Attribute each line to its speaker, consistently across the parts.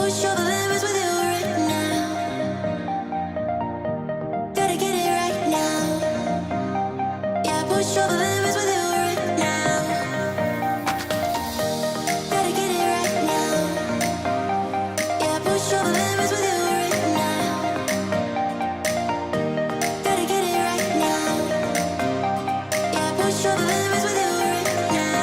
Speaker 1: push all the limits with you right now. Gotta get it right now. Yeah, push all the limits with you right now. Gotta get it right now. Yeah, push all the limits with you right now. Gotta get it right now. Yeah, push all the limits with you right now.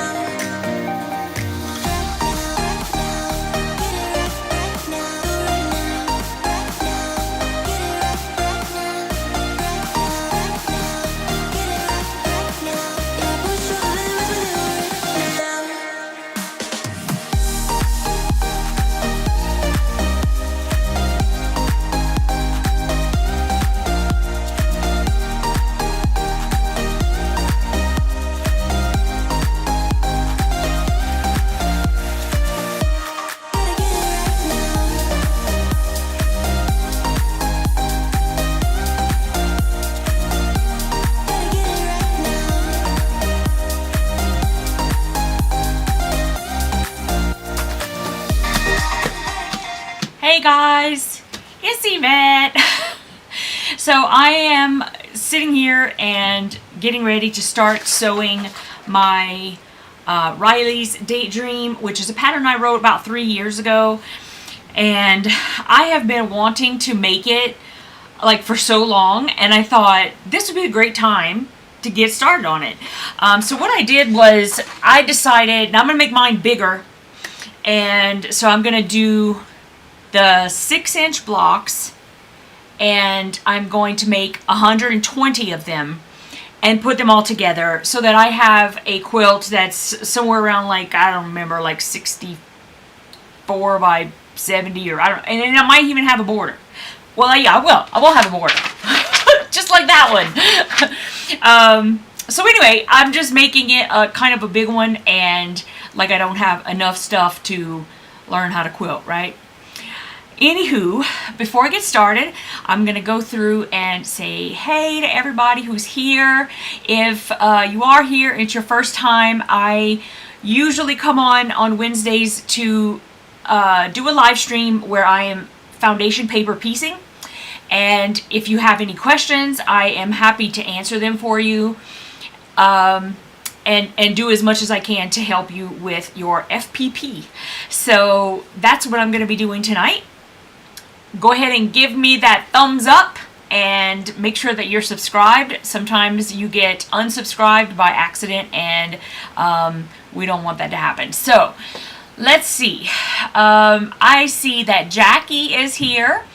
Speaker 2: Hey guys, it's Yvette. So I am sitting here and getting ready to start sewing my Riley's Daydream, which is a pattern I wrote about 3 years ago. And I have been wanting to make it like for so long, and I thought this would be a great time to get started on it. So what I did was I decided, now I'm going to make mine bigger, and so I'm going to do the 6-inch blocks, and I'm going to make 120 of them and put them all together so that I have a quilt that's somewhere around, like, I don't remember, like 64 by 70, or I don't, and I might even have a border. Well, yeah, I will have a border. Just like that one. So anyway, I'm just making it a kind of a big one, and like I don't have enough stuff to learn how to quilt, right? Anywho, before I get started, I'm going to go through and say hey to everybody who's here. If you are here and it's your first time, I usually come on Wednesdays to do a live stream where I am foundation paper piecing. And if you have any questions, I am happy to answer them for you. And do as much as I can to help you with your FPP. So that's what I'm going to be doing tonight. Go ahead and give me that thumbs up and make sure that you're subscribed. Sometimes you get unsubscribed by accident, and we don't want that to happen. So let's see. I see that Jackie is here.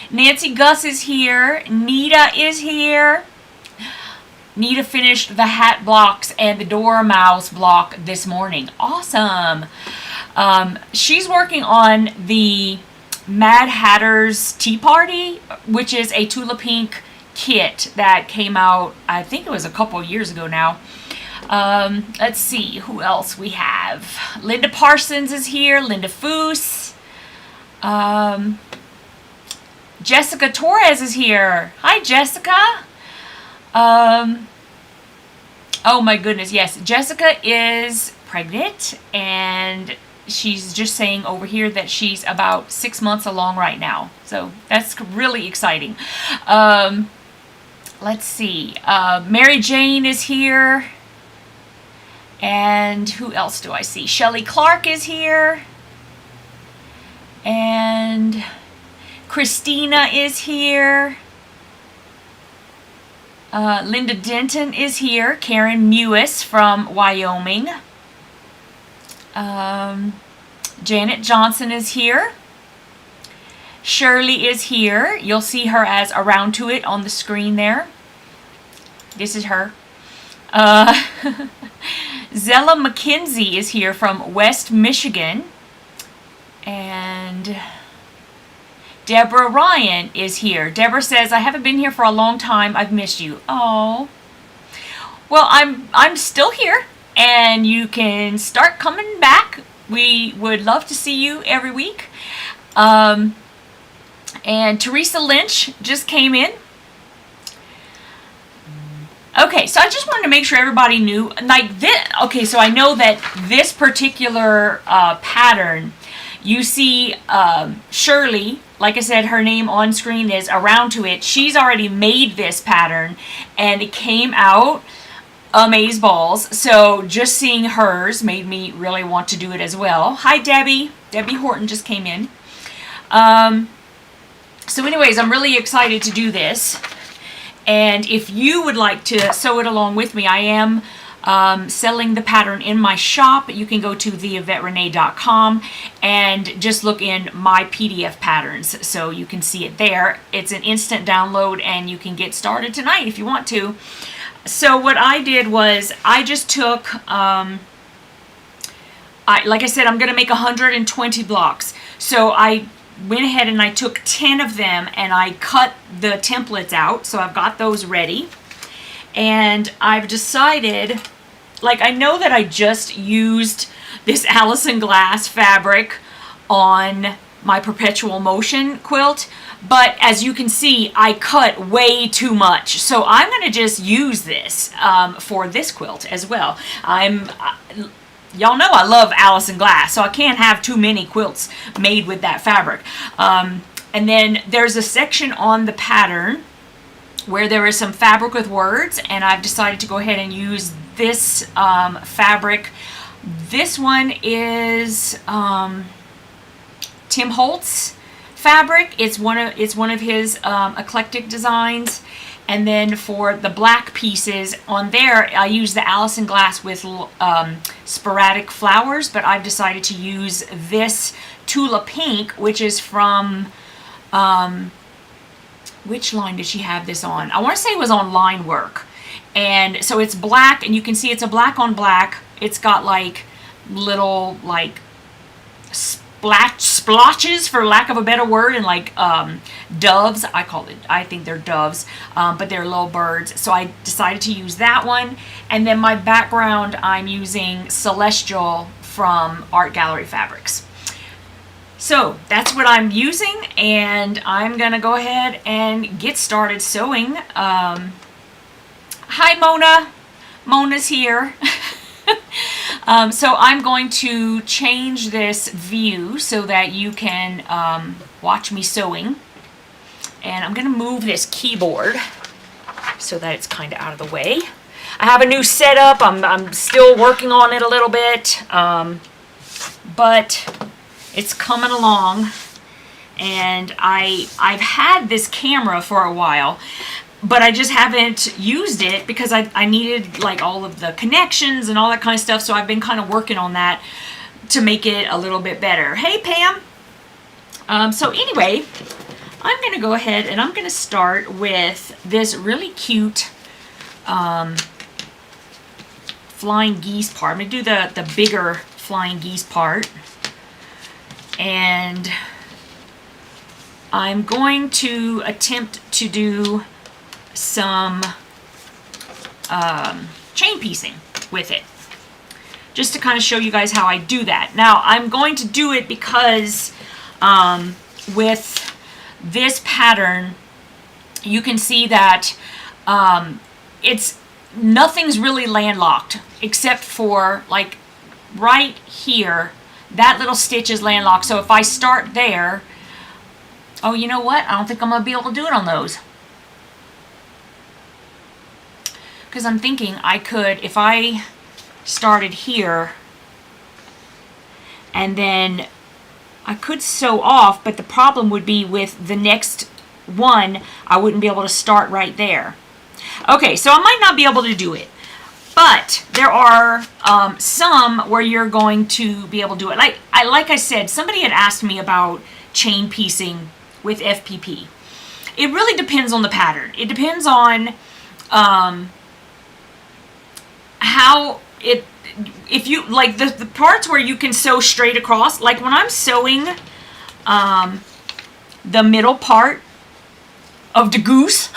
Speaker 2: Nancy Gus is here. Nita is here. Nita finished the hat blocks and the Dormouse block this morning. Awesome. She's working on the Mad Hatter's Tea Party, which is a Tula Pink kit that came out, I think it was a couple years ago now. Let's see who else we have. Linda Parsons is here. Linda Foose. Jessica Torres is here. Hi, Jessica. Oh my goodness, yes. Jessica is pregnant, and she's just saying over here that she's about 6 months along right now. So that's really exciting. Let's see. Mary Jane is here. And who else do I see? Shelley Clark is here. And Christina is here. Linda Denton is here. Karen Mewis from Wyoming. Janet Johnson is here. Shirley is here. You'll see her as Around to It on the screen there. This is her. Zella McKenzie is here from West Michigan. And Deborah Ryan is here. Deborah says, I haven't been here for a long time. I've missed you. Oh. Well, I'm still here, and you can start coming back. We would love to see you every week. And Teresa Lynch just came in. Okay, so I just wanted to make sure everybody knew, like this. Okay, so I know that this particular pattern You see Shirley, like I said, her name on screen is Around to It. She's already made this pattern and it came out amazeballs. So just seeing hers made me really want to do it as well. Hi Debbie. Debbie Horton just came in. So anyways, I'm really excited to do this. And if you would like to sew it along with me, I am selling the pattern in my shop. You can go to TheYvetteRene.com and just look in my PDF patterns so you can see it there. It's an instant download and you can get started tonight if you want to. So what I did was I just took, like I said, I'm going to make 120 blocks. So I went ahead and I took 10 of them and I cut the templates out. So I've got those ready. And I've decided, like, I know that I just used this Allison Glass fabric on my Perpetual Motion quilt, but as you can see, I cut way too much. So I'm going to just use this for this quilt as well. Y'all know I love Allison Glass, so I can't have too many quilts made with that fabric. And then there's a section on the pattern where there is some fabric with words, and I've decided to go ahead and use this fabric. This one is Tim Holtz fabric. It's one of his eclectic designs. And then for the black pieces on there, I use the Allison Glass with sporadic flowers, but I've decided to use this Tula Pink, which is from, which line did she have this on? I want to say it was on Line Work. And so it's black, and you can see it's a black on black. It's got like little like splotches, for lack of a better word, and like doves. I think they're doves, but they're little birds. So I decided to use that one. And then my background, I'm using Celestial from Art Gallery Fabrics. So that's what I'm using, and I'm gonna go ahead and get started sewing. Hi Mona. Mona's here. So I'm going to change this view so that you can watch me sewing. And I'm going to move this keyboard so that it's kind of out of the way. I have a new setup. I'm still working on it a little bit, but it's coming along. And I've had this camera for a while, but I just haven't used it because I needed like all of the connections and all that kind of stuff. So I've been kind of working on that to make it a little bit better. Hey, Pam. So anyway, I'm going to go ahead and I'm going to start with this really cute flying geese part. I'm going to do the bigger flying geese part. And I'm going to attempt to do some chain piecing with it, just to kind of show you guys how I do that. Now I'm going to do it because with this pattern you can see that nothing's really landlocked except for like right here. That little stitch is landlocked, so if I start there, oh, you know what, I don't think I'm gonna be able to do it on those. Because I'm thinking I could, if I started here, and then I could sew off, but the problem would be with the next one, I wouldn't be able to start right there. Okay, so I might not be able to do it, but there are some where you're going to be able to do it. Like I said, somebody had asked me about chain piecing with FPP. It really depends on the pattern. It depends on how it, if you like the parts where you can sew straight across, like when I'm sewing the middle part of the goose,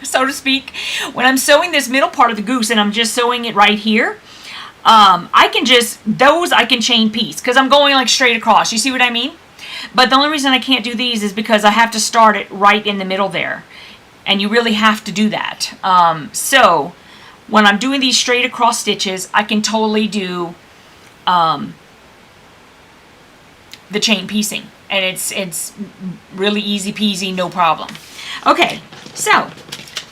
Speaker 2: so to speak, when I'm sewing this middle part of the goose and I'm just sewing it right here, I can chain piece because I'm going like straight across. You see what I mean? But the only reason I can't do these is because I have to start it right in the middle there, and you really have to do that. So when I'm doing these straight across stitches, I can totally do the chain piecing. And it's really easy peasy, no problem. Okay, so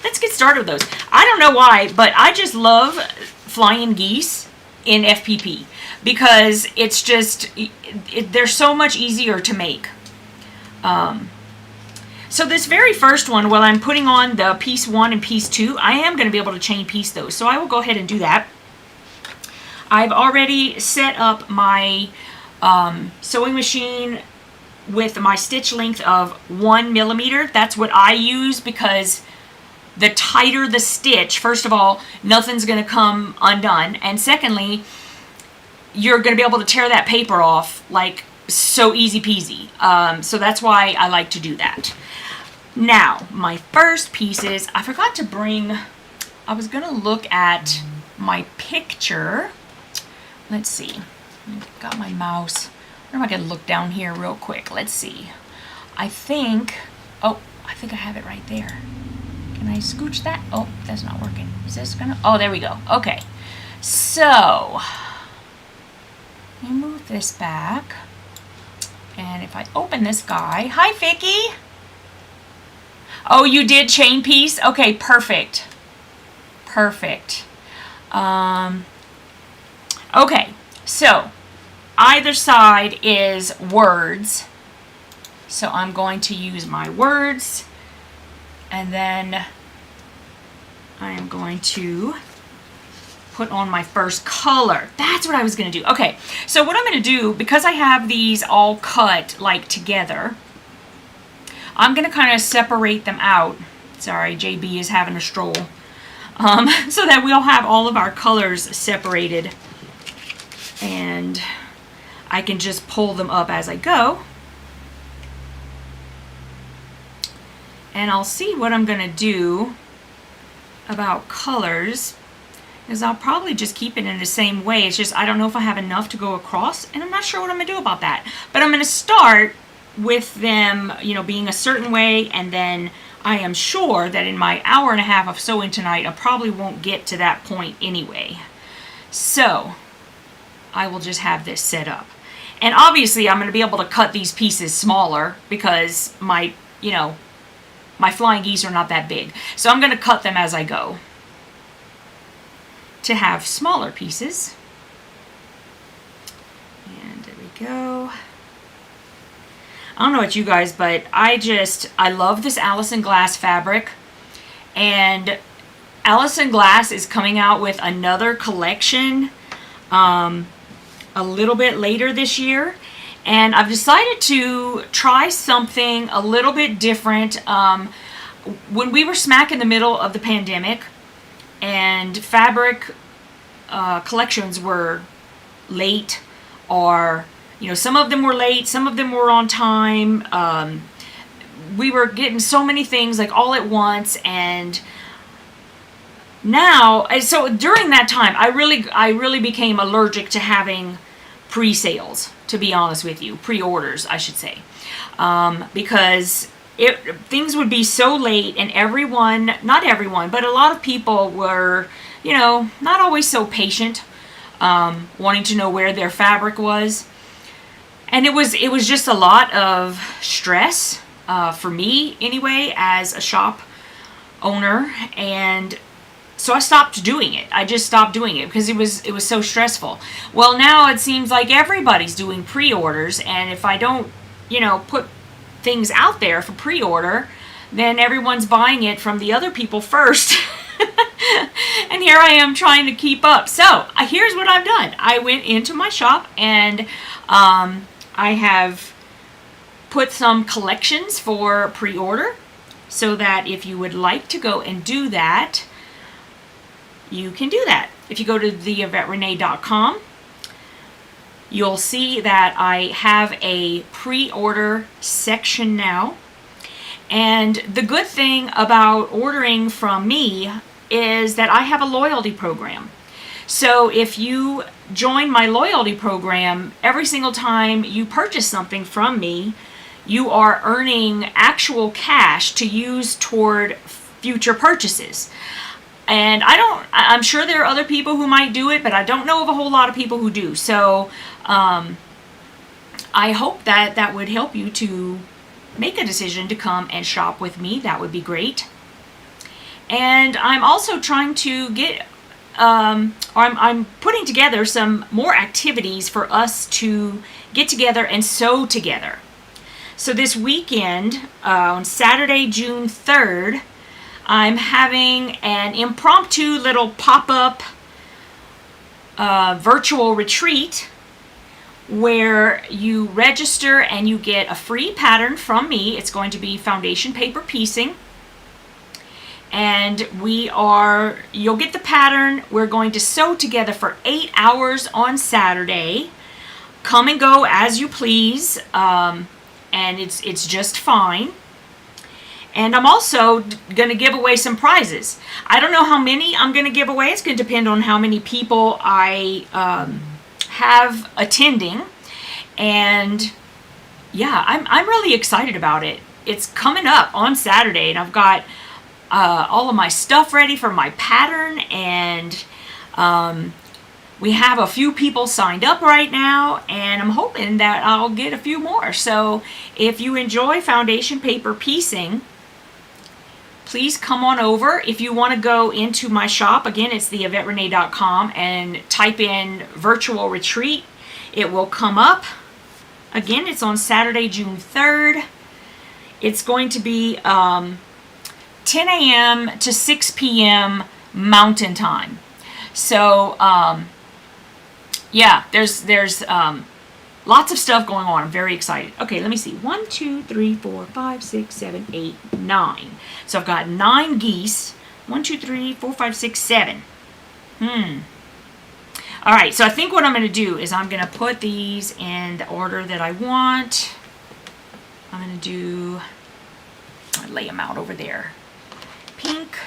Speaker 2: let's get started with those. I don't know why, but I just love flying geese in FPP because it's just, they're so much easier to make. So this very first one, while I'm putting on the piece 1 and piece 2, I am going to be able to chain piece those. So I will go ahead and do that. I've already set up my sewing machine with my stitch length of 1 millimeter. That's what I use because the tighter the stitch, first of all, nothing's going to come undone. And secondly, you're going to be able to tear that paper off like so easy peasy. So that's why I like to do that. Now, my first pieces, I forgot to bring, I was going to look at my picture. Let's see. I've got my mouse. Where am I going to look down here real quick? Let's see. I think I have it right there. Can I scooch that? Oh, that's not working. Is this going to? Oh, there we go. Okay. So, let me move this back. And if I open this guy. Hi, Vicky. Oh, you did chain piece? Okay, perfect. Perfect. Okay, so either side is words. So I'm going to use my words. And then I am going to put on my first color. That's what I was going to do. Okay, so what I'm going to do, because I have these all cut like together, I'm going to kind of separate them out. Sorry, JB is having a stroll. So that we'll have all of our colors separated. And I can just pull them up as I go. And I'll see what I'm going to do about colors. Because I'll probably just keep it in the same way. It's just I don't know if I have enough to go across. And I'm not sure what I'm going to do about that. But I'm going to start with them, you know, being a certain way. And then I am sure that in my hour and a half of sewing tonight, I probably won't get to that point anyway. So I will just have this set up. And obviously I'm going to be able to cut these pieces smaller because my flying geese are not that big. So I'm going to cut them as I go to have smaller pieces. And there we go. I don't know about you guys, but I love this Allison Glass fabric. And Allison Glass is coming out with another collection a little bit later this year. And I've decided to try something a little bit different. When we were smack in the middle of the pandemic and fabric collections were late, or some of them were late, some of them were on time. We were getting so many things like all at once, and now, so during that time, I really became allergic to having pre-sales, to be honest with you, pre-orders, I should say, because things would be so late, and not everyone, but a lot of people were, not always so patient, wanting to know where their fabric was. And it was just a lot of stress for me anyway as a shop owner, and so I stopped doing it. I just stopped doing it because it was so stressful. Well, now it seems like everybody's doing pre-orders, and if I don't, put things out there for pre-order, then everyone's buying it from the other people first. And here I am trying to keep up. So here's what I've done. I went into my shop and I have put some collections for pre-order so that if you would like to go and do that, you can do that. If you go to TheYvetteRene.com, you'll see that I have a pre-order section now. And the good thing about ordering from me is that I have a loyalty program. So if you join my loyalty program, every single time you purchase something from me, you are earning actual cash to use toward future purchases. And I'm sure there are other people who might do it, but I don't know of a whole lot of people who do. So I hope that that would help you to make a decision to come and shop with me. That would be great. And I'm also trying to get, I'm putting together some more activities for us to get together and sew together. So this weekend, on Saturday, June 3rd, I'm having an impromptu little pop-up virtual retreat where you register and you get a free pattern from me. It's going to be foundation paper piecing. And you'll get the pattern. We're going to sew together for 8 hours on Saturday. Come and go as you please. And it's just fine. And I'm also going to give away some prizes. I don't know how many I'm going to give away. It's going to depend on how many people I have attending. And yeah, I'm really excited about it. It's coming up on Saturday, and I've got all of my stuff ready for my pattern, and we have a few people signed up right now, and I'm hoping that I'll get a few more. So if you enjoy foundation paper piecing, please come on over. If you want to go into my shop, again, it's TheYvetteRene.com, and type in virtual retreat. It will come up. Again, it's on Saturday, June 3rd. It's going to be 10 a.m. to 6 p.m. Mountain Time. So, yeah, there's lots of stuff going on. I'm very excited. Okay, let me see. 1, 2, 3, 4, 5, 6, 7, 8, 9. So I've got 9 geese. 1, 2, 3, 4, 5, 6, 7. All right, so I think what I'm going to do is I'm going to put these in the order that I want. I'm going to lay them out over there. Pink,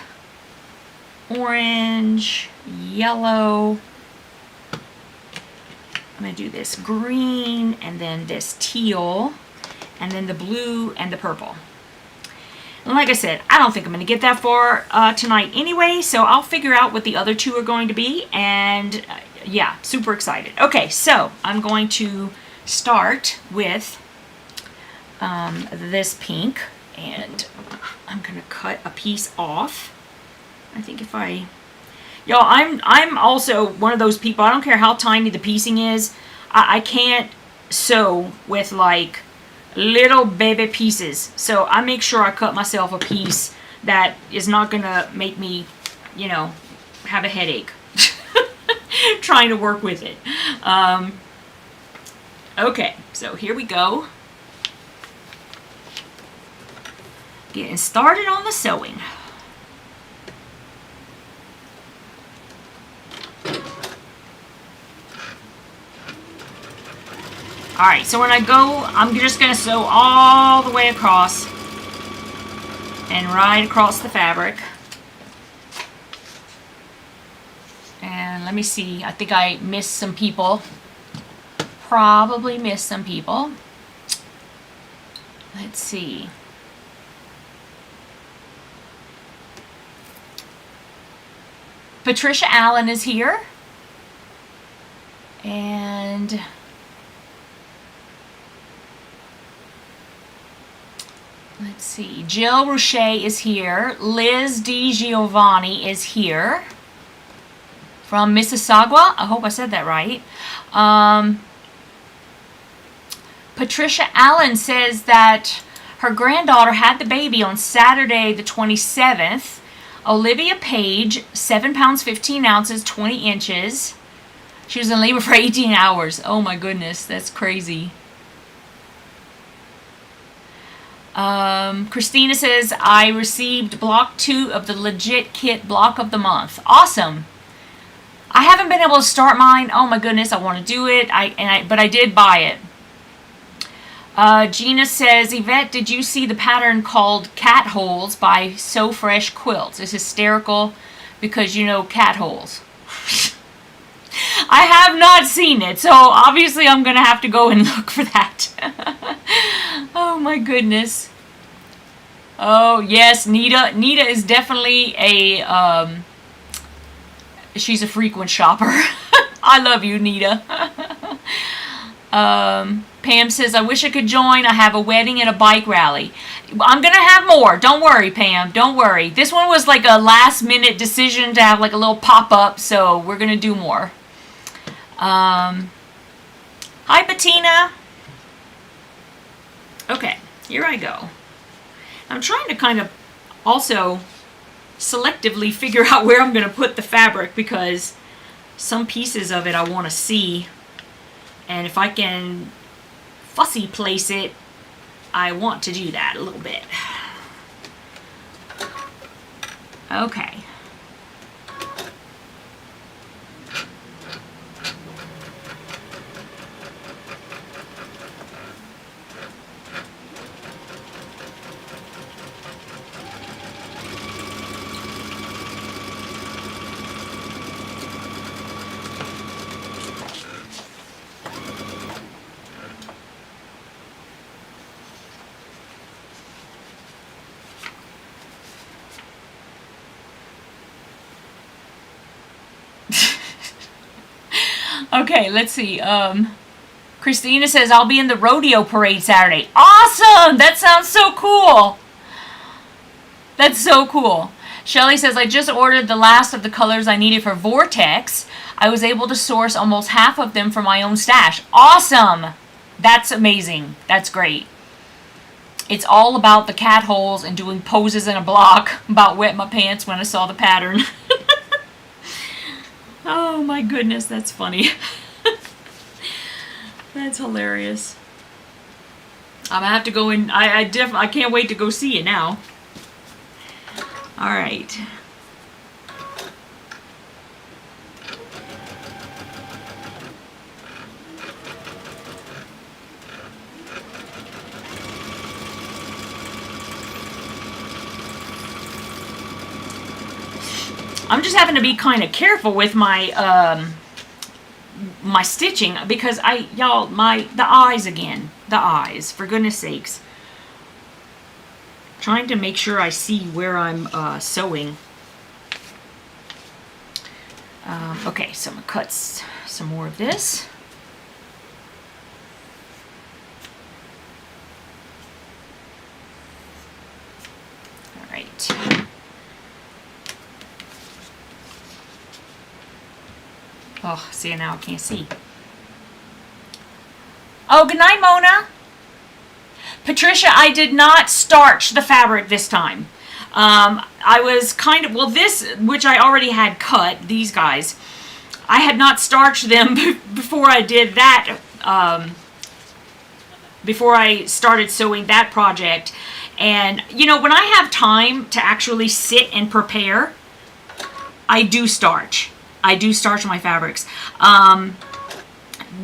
Speaker 2: orange, yellow. I'm going to do this green, and then this teal, and then the blue and the purple. And like I said, I don't think I'm going to get that far tonight anyway, so I'll figure out what the other two are going to be, and yeah, super excited. Okay, so I'm going to start with this pink, and I'm going to cut a piece off. I think if I... Y'all, I'm also one of those people, I don't care how tiny the piecing is, I can't sew with like little baby pieces. So I make sure I cut myself a piece that is not going to make me, you know, have a headache trying to work with it. Okay, so here we go. Getting started on the sewing. Alright, so when I go, I'm just going to sew all the way across and right across the fabric. And let me see, I think I missed some people. Probably missed some people. Let's see. Patricia Allen is here. And let's see, Jill Roche is here. Liz DiGiovanni is here from Mississauga. I hope I said that right. Patricia Allen says that her granddaughter had the baby on Saturday the 27th. Olivia Page, 7 pounds 15 ounces, 20 inches. She was in labor for 18 hours. Oh my goodness, that's crazy. Christina says, I received block 2 of the Legit Kit block of the month. Awesome. I haven't been able to start mine. Oh my goodness, I want to do it. But I did buy it. Gina says, Yvette, did you see the pattern called Cat Holes by So Fresh Quilts? It's hysterical because you know cat holes. I have not seen it, so obviously I'm going to have to go and look for that. Oh my goodness. Oh yes, Nita. Nita is definitely a, she's a frequent shopper. I love you, Nita. Pam says, I wish I could join. I have a wedding and a bike rally. I'm going to have more. Don't worry, Pam. Don't worry. This one was like a last minute decision to have like a little pop-up, so we're going to do more. Hi, Bettina. Okay, here I go. I'm trying to kind of also selectively figure out where I'm going to put the fabric, because some pieces of it I want to see. And if I can fussy place it, I want to do that a little bit. Okay. Okay, let's see. Christina says, I'll be in the rodeo parade Saturday. Awesome! That sounds so cool. That's so cool. Shelly says, I just ordered the last of the colors I needed for Vortex. I was able to source almost half of them from my own stash. Awesome! That's amazing. That's great. It's all about the cat holes and doing poses in a block. About wet my pants when I saw the pattern. Oh my goodness, that's funny. That's hilarious. I'm gonna have to go in. I can't wait to go see it now. All right. I'm just having to be kind of careful with my my stitching, because y'all, the eyes again, the eyes, for goodness sakes. Trying to make sure I see where I'm sewing. Okay, so I'm gonna cut some more of this. All right. Oh, see, now I can't see. Oh, good night, Mona. Patricia, I did not starch the fabric this time. I was kind of, well, this, which I already had cut, these guys, I had not starched them before I did that, before I started sewing that project. And, you know, when I have time to actually sit and prepare, I do starch. I do starch my fabrics.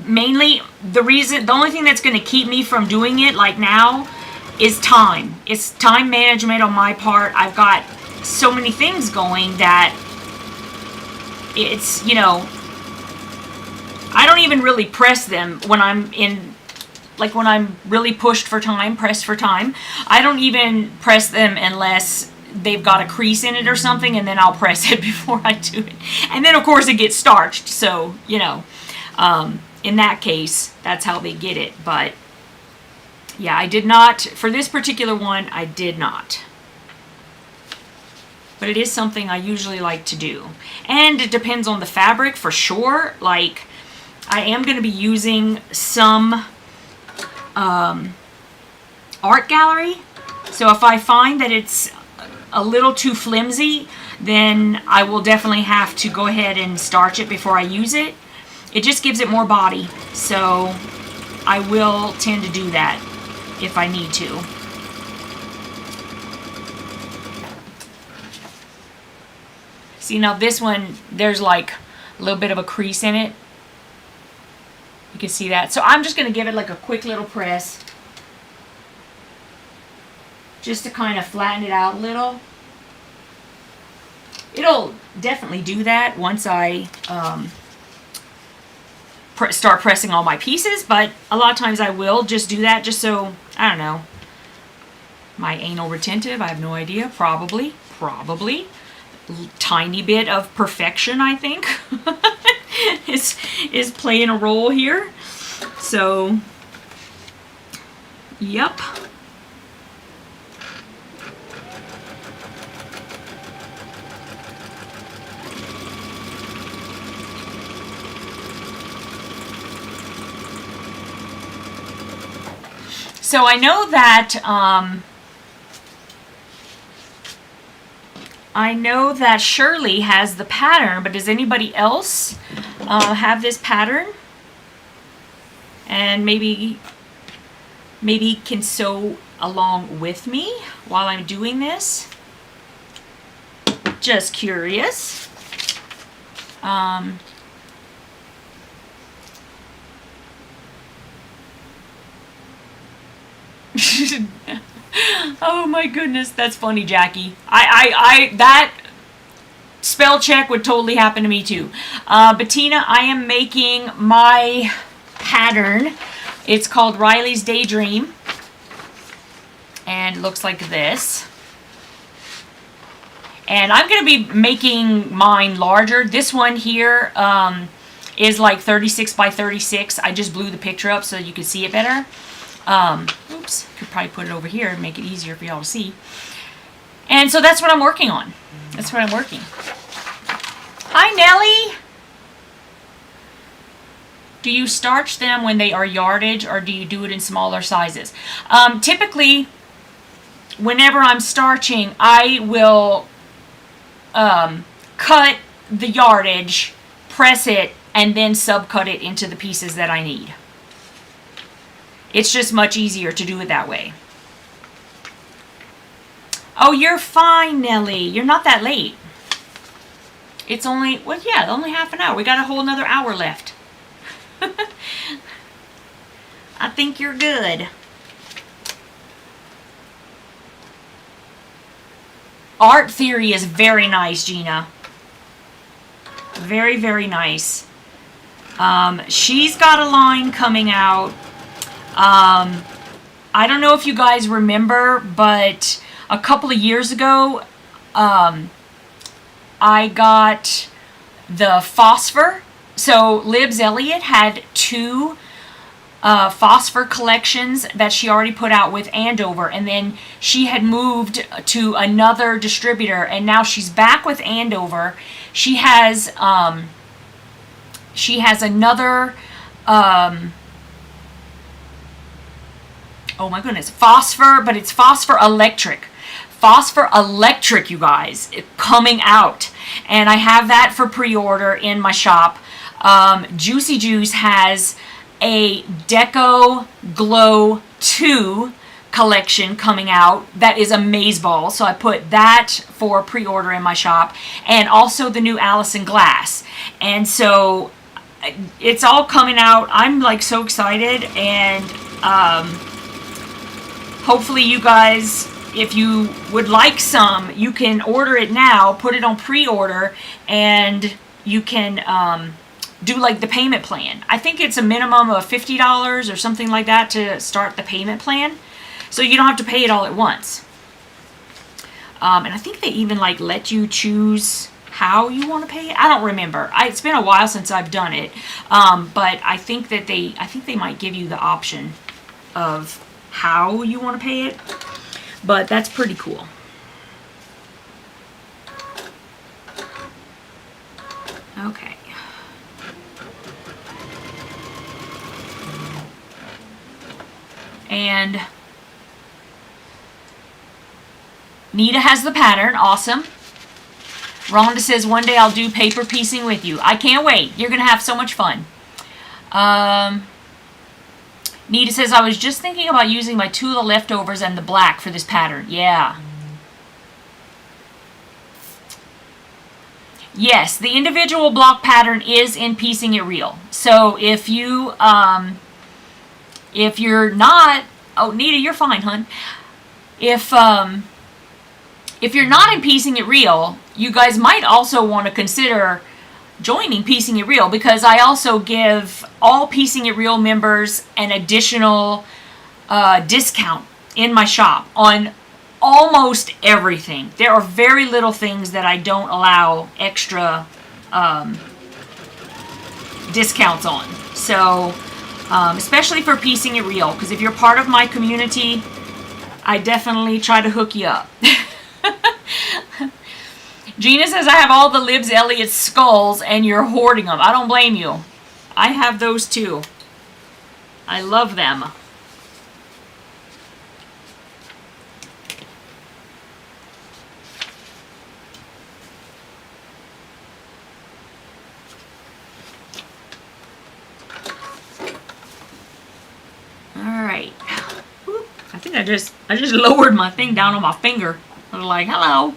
Speaker 2: Mainly, the only thing that's going to keep me from doing it like now is time. It's time management on my part. I've got so many things going that it's, you know, I don't even really press them when I'm in, like when I'm really pushed for time, pressed for time. I don't even press them unless they've got a crease in it or something, and then I'll press it before I do it. And then of course it gets starched, so you know, in that case that's how they get it. But yeah, I did not, for this particular one, I did not. But it is something I usually like to do. And it depends on the fabric for sure. Like, I am going to be using some art gallery. So if I find that it's a little too flimsy, then I will definitely have to go ahead and starch it before I use it. It just gives it more body, so I will tend to do that if I need to. See, now this one, there's like a little bit of a crease in it. You can see that. So I'm just going to give it like a quick little press, just to kind of flatten it out a little. It'll definitely do that once I start pressing all my pieces, but a lot of times I will just do that just so, I don't know, my anal retentive, I have no idea, probably, tiny bit of perfection, I think, is playing a role here. So Yep. So I know that Shirley has the pattern, but does anybody else have this pattern? And maybe can sew along with me while I'm doing this. Just curious. Oh my goodness, that's funny, Jackie. That spell check would totally happen to me too. Bettina, I am making my pattern. It's called Riley's Daydream. And it looks like this. And I'm going to be making mine larger. This one here is like 36 by 36. I just blew the picture up so you can see it better. Oops, could probably put it over here and make it easier for y'all to see. And so that's what I'm working on. That's what I'm working. Hi, Nellie. Do you starch them when they are yardage, or do you do it in smaller sizes? Typically, whenever I'm starching, I will cut the yardage, press it, and then subcut it into the pieces that I need. It's just much easier to do it that way. Oh, you're fine, Nellie. You're not that late. It's only, well, yeah, only half an hour. We got a whole another hour left. I think you're good. Art Theory is very nice, Gina. Very, very nice. She's got a line coming out. I don't know if you guys remember, but a couple of years ago, I got the Phosphor. So Libs Elliott had 2 Phosphor collections that she already put out with Andover, and then she had moved to another distributor, and now she's back with Andover. She has another oh my goodness, Phosphor, but it's Phosphor Electric. Phosphor Electric, you guys, coming out. And I have that for pre-order in my shop. Juicy Juice has a Deco Glow 2 collection coming out that is amazeball. So I put that for pre-order in my shop. And also the new Allison Glass. And so it's all coming out. I'm like so excited. And hopefully you guys, if you would like some, you can order it now, put it on pre-order, and you can do like the payment plan. I think it's a minimum of $50 or something like that to start the payment plan. So you don't have to pay it all at once. And I think they even like let you choose how you want to pay it. I don't remember. It's been a while since I've done it. But I think that they might give you the option of how you want to pay it. But that's pretty cool. Okay. And Nita has the pattern. Awesome. Rhonda says, one day I'll do paper piecing with you. I can't wait. You're going to have so much fun. Nita says, I was just thinking about using my Tula leftovers and the black for this pattern. Yeah. Yes, the individual block pattern is in Piecing It Real. So if you're not, oh, Nita, you're fine, hon. If you're not in Piecing It Real, you guys might also want to consider joining Piecing It Real, because I also give all Piecing It Real members an additional discount in my shop on almost everything. There are very little things that I don't allow extra discounts on. So especially for piecing it real, because if you're part of my community, I definitely try to hook you up. Gina says, I have all the Libs Elliott skulls and you're hoarding them. I don't blame you. I have those too. I love them. Alright. I think I just lowered my thing down on my finger. I was like, hello.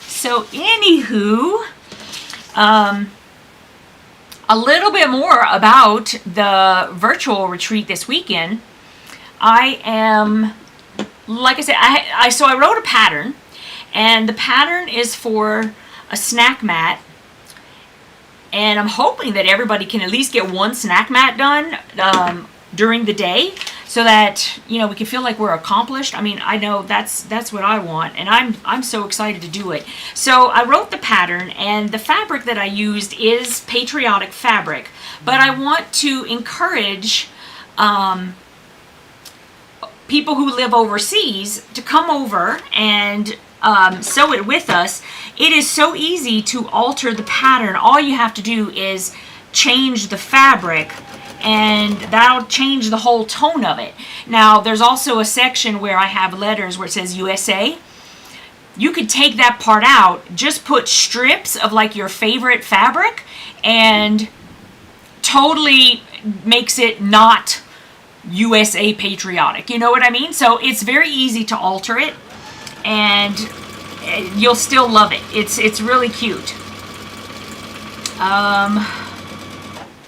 Speaker 2: So, anywho, a little bit more about the virtual retreat this weekend. I am, like I said, so I wrote a pattern, and the pattern is for a snack mat, and I'm hoping that everybody can at least get one snack mat done during the day, so that, you know, we can feel like we're accomplished. I mean, I know that's what I want, and I'm so excited to do it. So I wrote the pattern, and the fabric that I used is patriotic fabric, but I want to encourage people who live overseas to come over and sew it with us. It is so easy to alter the pattern. All you have to do is change the fabric, and that'll change the whole tone of it. Now, there's also a section where I have letters where it says USA. You could take that part out, just put strips of like your favorite fabric, and totally makes it not USA patriotic. You know what I mean? So it's very easy to alter it, and you'll still love it. It's really cute.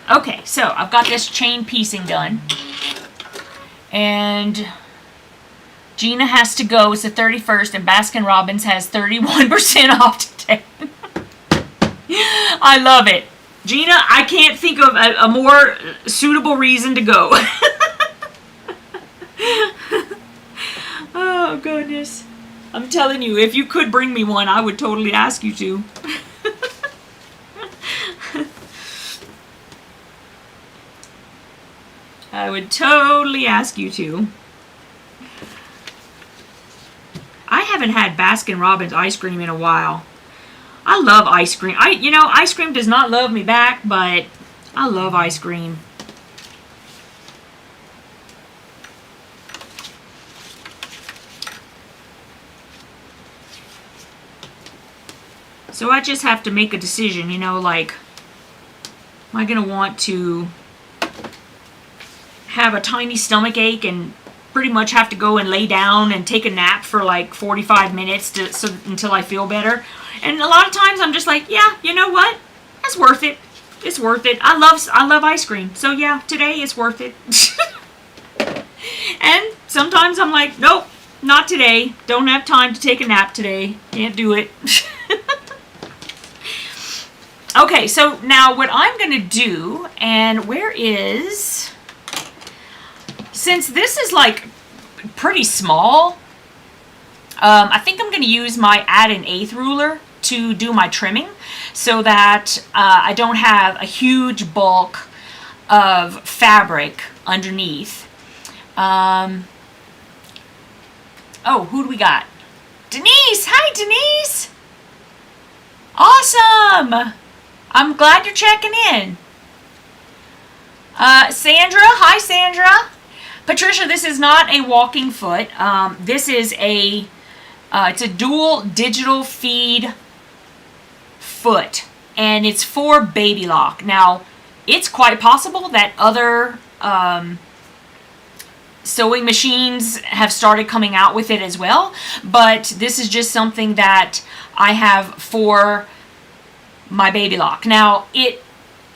Speaker 2: Okay, so I've got this chain piecing done, and Gina has to go. It's the 31st, and Baskin Robbins has 31% off today. I love it. Gina, I can't think of a more suitable reason to go. Oh, goodness. I'm telling you, if you could bring me one, I would totally ask you to. I would totally ask you to. I haven't had Baskin Robbins ice cream in a while. I love ice cream. You know, ice cream does not love me back, but I love ice cream. So I just have to make a decision, you know, like, am I going to want to have a tiny stomach ache and pretty much have to go and lay down and take a nap for like 45 minutes until I feel better? And a lot of times I'm just like, yeah, you know what? That's worth it. It's worth it. I love ice cream. So yeah, today it's worth it. And sometimes I'm like, nope, not today. Don't have time to take a nap today. Can't do it. Okay, so now what I'm going to do, and where is, since this is like pretty small, I think I'm going to use my add an eighth ruler to do my trimming, so that I don't have a huge bulk of fabric underneath. Oh, who do we got? Denise! Hi, Denise! Awesome! I'm glad you're checking in. Sandra, hi Sandra. Patricia, this is not a walking foot. This is it's a dual digital feed foot, and it's for baby lock. Now, it's quite possible that other sewing machines have started coming out with it as well, but this is just something that I have for my baby lock. Now, it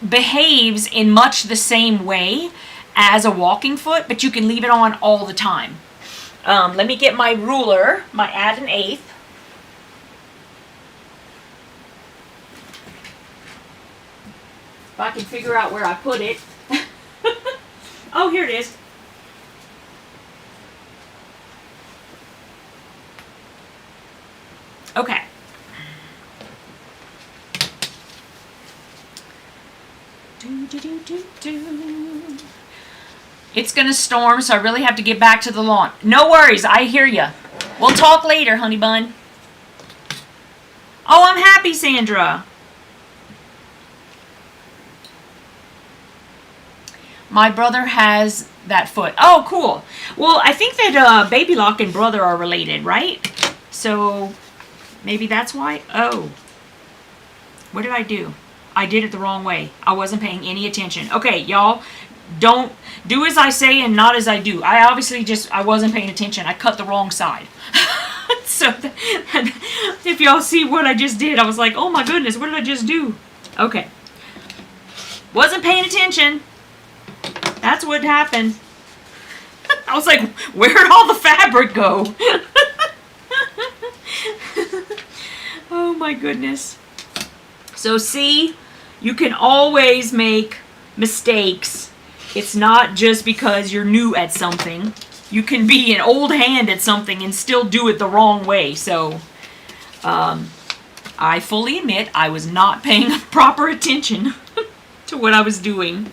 Speaker 2: behaves in much the same way as a walking foot, but you can leave it on all the time. Let me get my ruler, my add an eighth. If I can figure out where I put it. Oh, here it is. Okay. It's gonna storm, so I really have to get back to the lawn. No worries, I hear ya. We'll talk later, honey bun. Oh, I'm happy, Sandra. My brother has that foot. Oh, cool. Well, I think that Baby Lock and brother are related, right? So maybe that's why. Oh, what did I do? I did it the wrong way. I wasn't paying any attention. Okay, y'all, don't do as I say and not as I do. I obviously I wasn't paying attention. I cut the wrong side. So if y'all see what I just did, I was like, oh my goodness, what did I just do? Okay. Wasn't paying attention. That's what happened. I was like, where'd all the fabric go? Oh my goodness. So see, you can always make mistakes. It's not just because you're new at something. You can be an old hand at something and still do it the wrong way. So I fully admit I was not paying proper attention to what I was doing.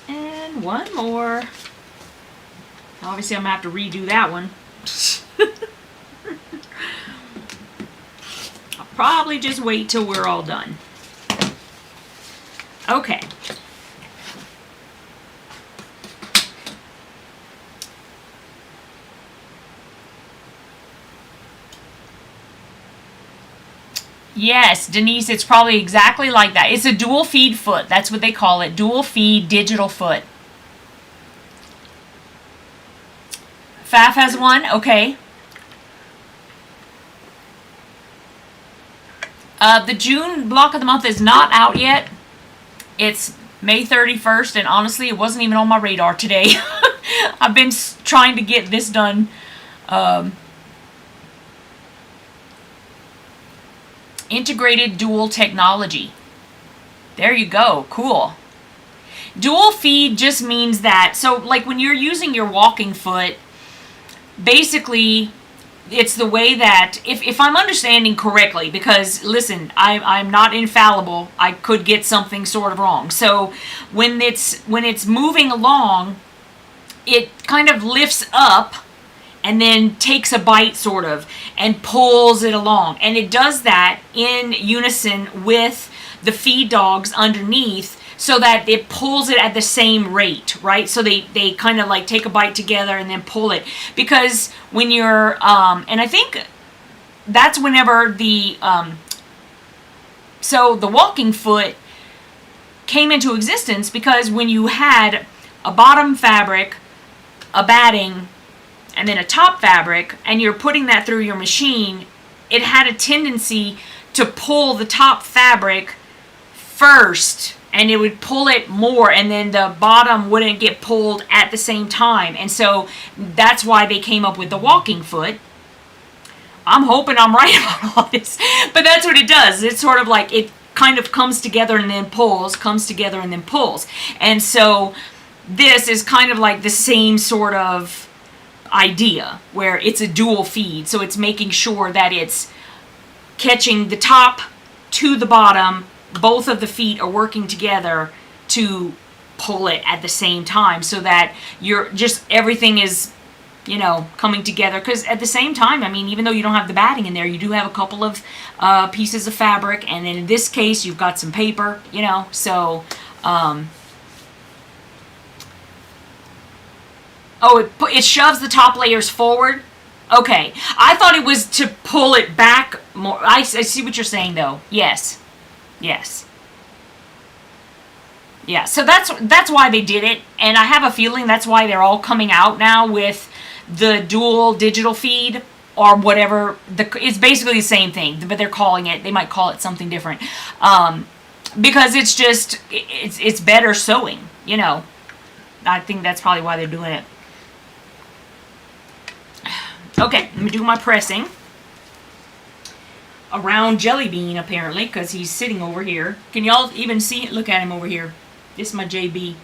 Speaker 2: And one more. Obviously, I'm going to have to redo that one. I'll probably just wait till we're all done. Okay. Yes, Denise, it's probably exactly like that. It's a dual feed foot. That's what they call it. Dual feed digital foot. Faf has one? Okay. The June block of the month is not out yet. It's May 31st, and honestly, it wasn't even on my radar today. I've been trying to get this done. Integrated dual technology. There you go. Cool. Dual feed just means that, so like when you're using your walking foot, basically it's the way that, if I'm understanding correctly, because listen, I'm not infallible, I could get something sort of wrong. So when it's moving along, it kind of lifts up and then takes a bite sort of and pulls it along. And it does that in unison with the feed dogs underneath so that it pulls it at the same rate, right? So they kind of like take a bite together and then pull it. Because when you're, and I think that's whenever so the walking foot came into existence because when you had a bottom fabric, a batting, and then a top fabric, and you're putting that through your machine, it had a tendency to pull the top fabric first, and it would pull it more, and then the bottom wouldn't get pulled at the same time. And so that's why they came up with the walking foot. I'm hoping I'm right about all this, but that's what it does. It's sort of like it kind of comes together and then pulls, comes together and then pulls. And so this is kind of like the same sort of idea where it's a dual feed. So it's making sure that it's catching the top to the bottom. Both of the feet are working together to pull it at the same time, so that you're just, everything is, you know, coming together. Because at the same time, I mean, even though you don't have the batting in there, you do have a couple of pieces of fabric, and then in this case you've got some paper, you know, so oh, it shoves the top layers forward. Okay, I thought it was to pull it back more. I see what you're saying, though. Yes, yes, yeah. So that's why they did it, and I have a feeling that's why they're all coming out now with the dual digital feed or whatever. It's basically the same thing, but they're calling it. They might call it something different, because it's just it's better sewing. You know, I think that's probably why they're doing it. Okay, let me do my pressing around Jellybean, apparently, because he's sitting over here. Can y'all even see it? Look at him over here. This is my JB.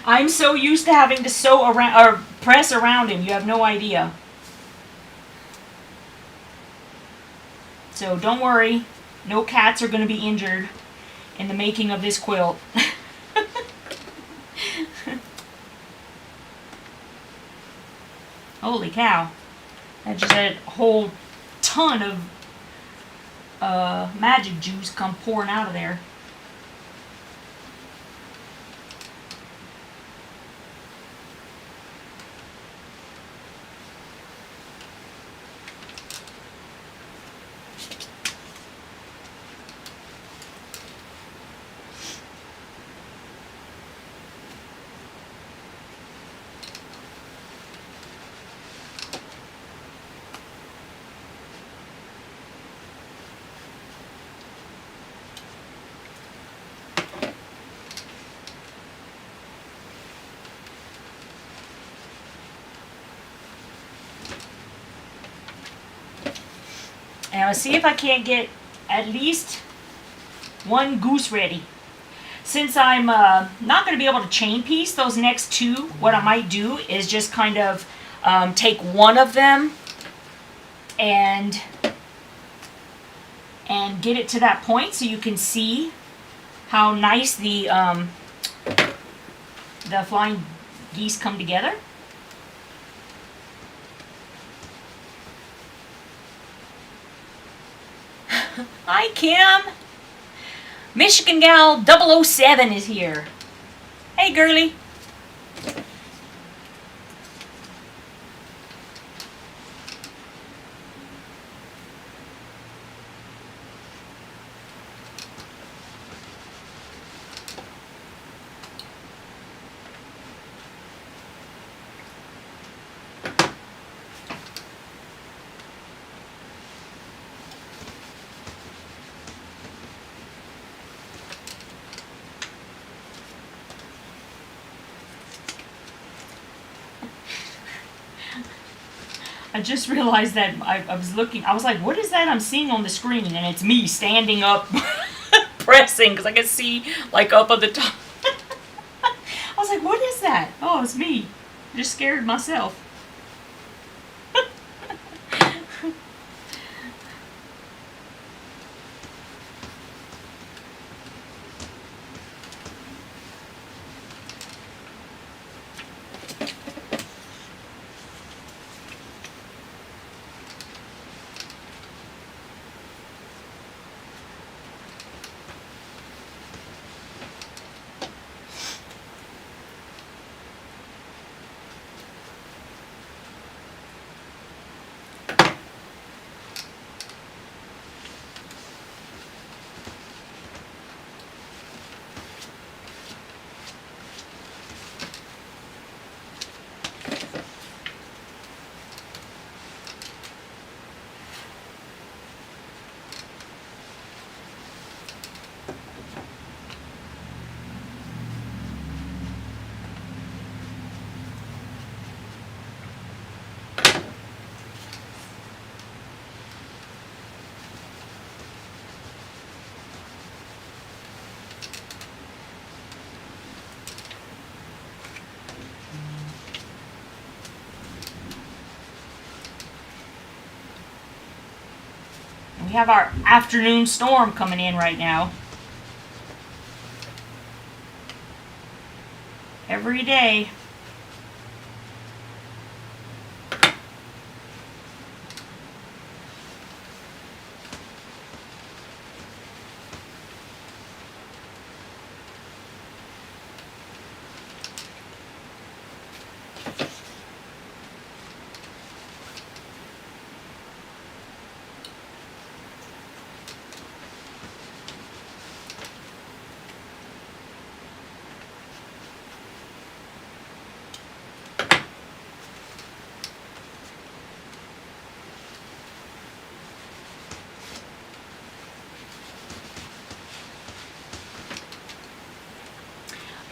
Speaker 2: I'm so used to having to sew around or press around him. You have no idea. So don't worry. No cats are going to be injured in the making of this quilt. Holy cow. I just had a whole ton of magic juice come pouring out of there. And I'll see if I can't get at least one goose ready. Since I'm not going to be able to chain piece those next two, what I might do is just kind of take one of them and get it to that point so you can see how nice the flying geese come together. Hi, Kim. Michigan Gal 007 is here. Hey, girly. I just realized that I was looking, I was like, what is that I'm seeing on the screen? And it's me standing up pressing, because I can see like up at the top. I was like, what is that? Oh, it's me. I just scared myself. We have our afternoon storm coming in right now. Every day.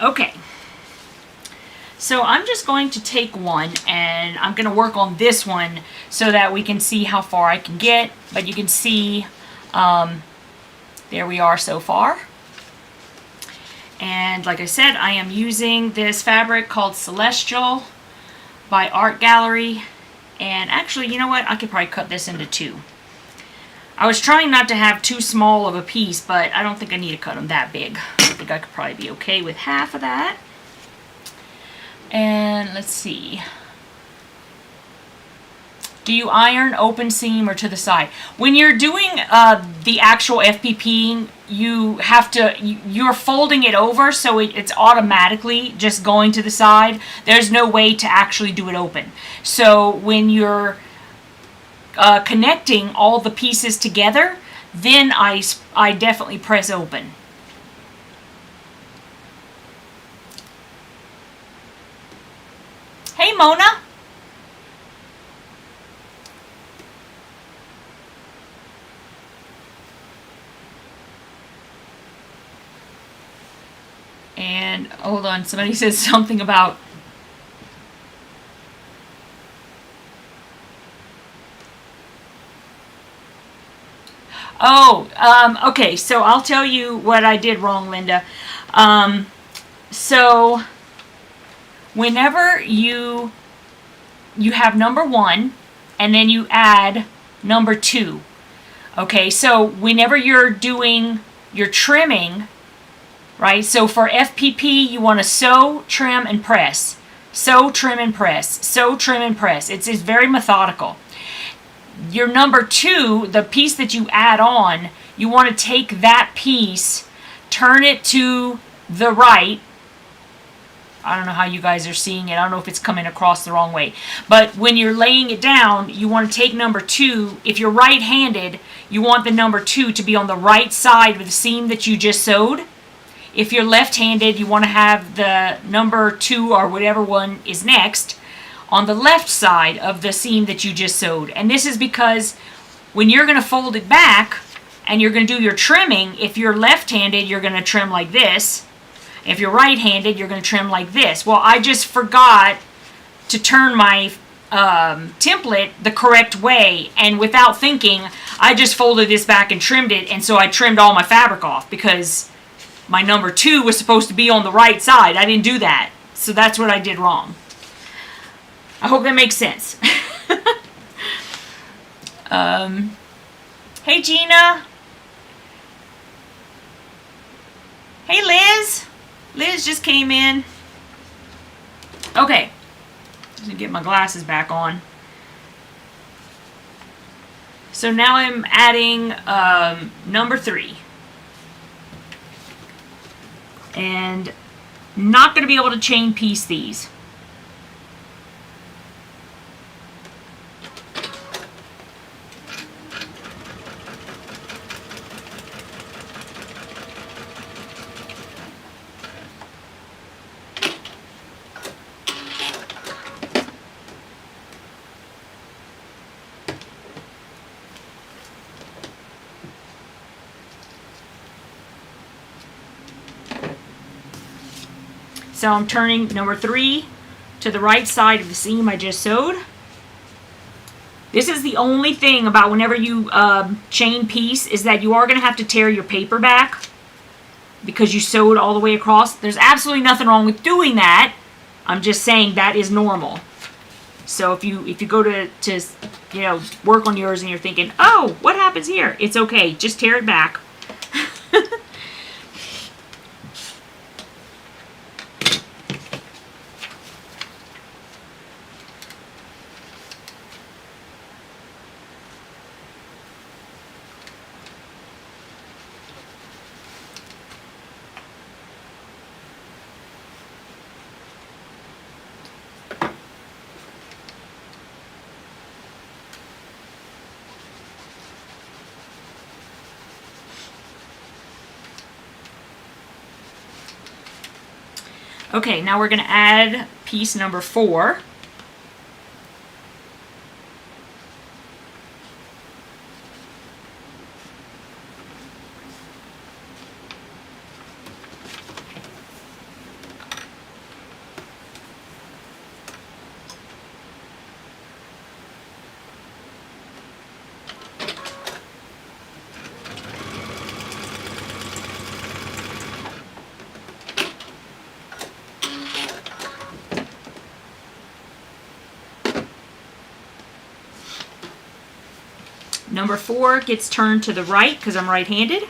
Speaker 2: Okay, so I'm just going to take one and I'm going to work on this one so that we can see how far I can get. But you can see, there we are so far. And like I said, I am using this fabric called Celestial by Art Gallery. And actually, you know what? I could probably cut this into two. I was trying not to have too small of a piece, but I don't think I need to cut them that big. I think I could probably be okay with half of that. And let's see. Do you iron open seam or to the side? When you're doing the actual FPP, you have to, you're folding it over, so it's automatically just going to the side. There's no way to actually do it open. So when you're connecting all the pieces together, then I definitely press open. Hey, Mona. And hold on, somebody says something about okay, so I'll tell you what I did wrong, Linda. So whenever you have number 1 and then you add number 2. Okay, so whenever you're doing your trimming, right? So for FPP, you want to sew, trim, and press. Sew, trim, and press. Sew, trim, and press. It's very methodical. Your number 2, the piece that you add on, you want to take that piece, turn it to the right. I don't know how you guys are seeing it. I don't know if it's coming across the wrong way. But when you're laying it down, you want to take number 2. If you're right-handed, you want the number 2 to be on the right side of the seam that you just sewed. If you're left-handed, you want to have the number 2 or whatever one is next on the left side of the seam that you just sewed. And this is because when you're going to fold it back and you're going to do your trimming, if you're left-handed, you're going to trim like this. If you're right-handed, you're going to trim like this. Well, I just forgot to turn my template the correct way, and without thinking, I just folded this back and trimmed it, and so I trimmed all my fabric off because my number 2 was supposed to be on the right side. I didn't do that. So that's what I did wrong. I hope that makes sense. Hey, Gina. Hey, Liz. Liz just came in. Okay. Just gonna get my glasses back on. So now I'm adding number 3. And not going to be able to chain piece these. So I'm turning number 3 to the right side of the seam I just sewed. This is the only thing about whenever you chain piece is that you are going to have to tear your paper back because you sewed all the way across. There's absolutely nothing wrong with doing that. I'm just saying that is normal. So if you go to you know, work on yours and you're thinking, oh, what happens here? It's okay. Just tear it back. Okay, now we're going to add piece number 4. Number 4 gets turned to the right because I'm right-handed.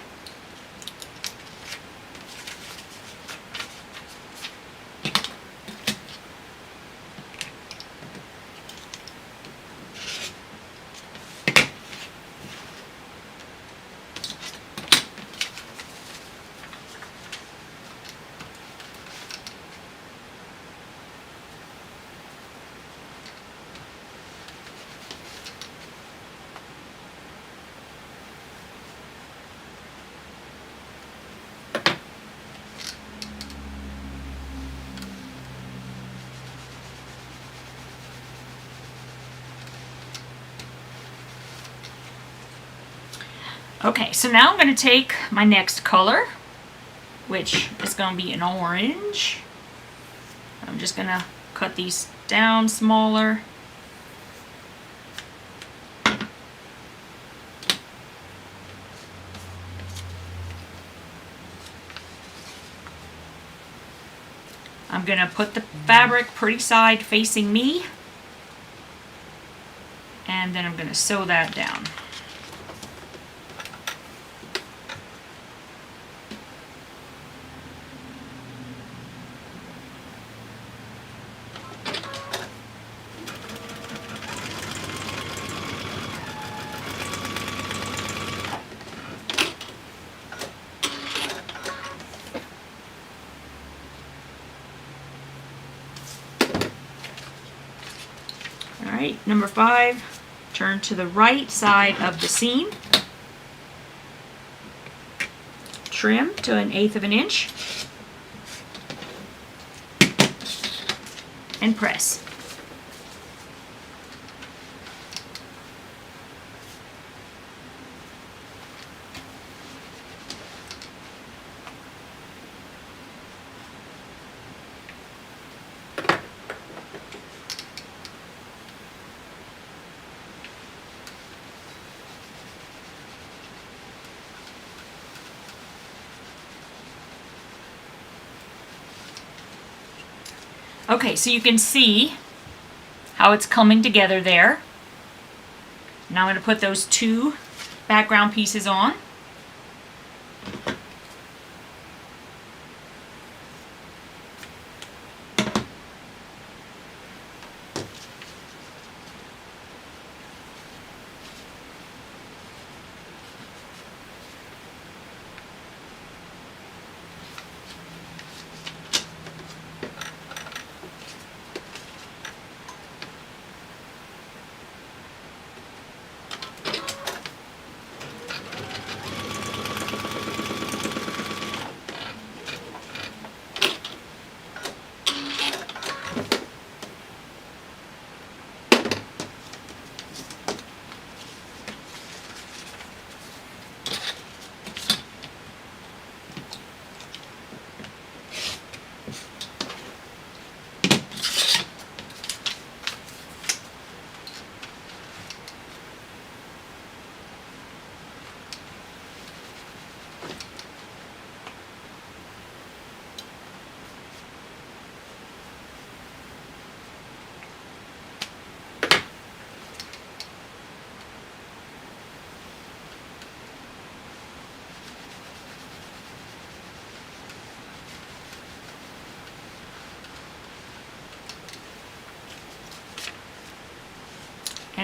Speaker 2: Okay, so now I'm going to take my next color, which is going to be an orange. I'm just going to cut these down smaller. I'm going to put the fabric pretty side facing me, and then I'm going to sew that down. Alright, number 5, turn to the right side of the seam. Trim to 1/8 of an inch. And press. Okay, so you can see how it's coming together there. Now I'm going to put those 2 background pieces on.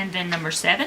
Speaker 2: and then number 7.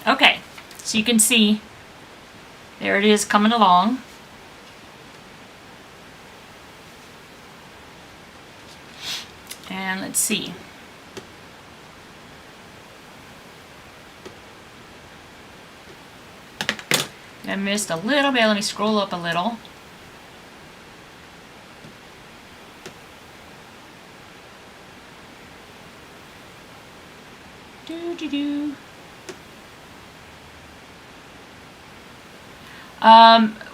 Speaker 2: Okay, so you can see, there it is coming along. And let's see. I missed a little bit. Let me scroll up a little. Do.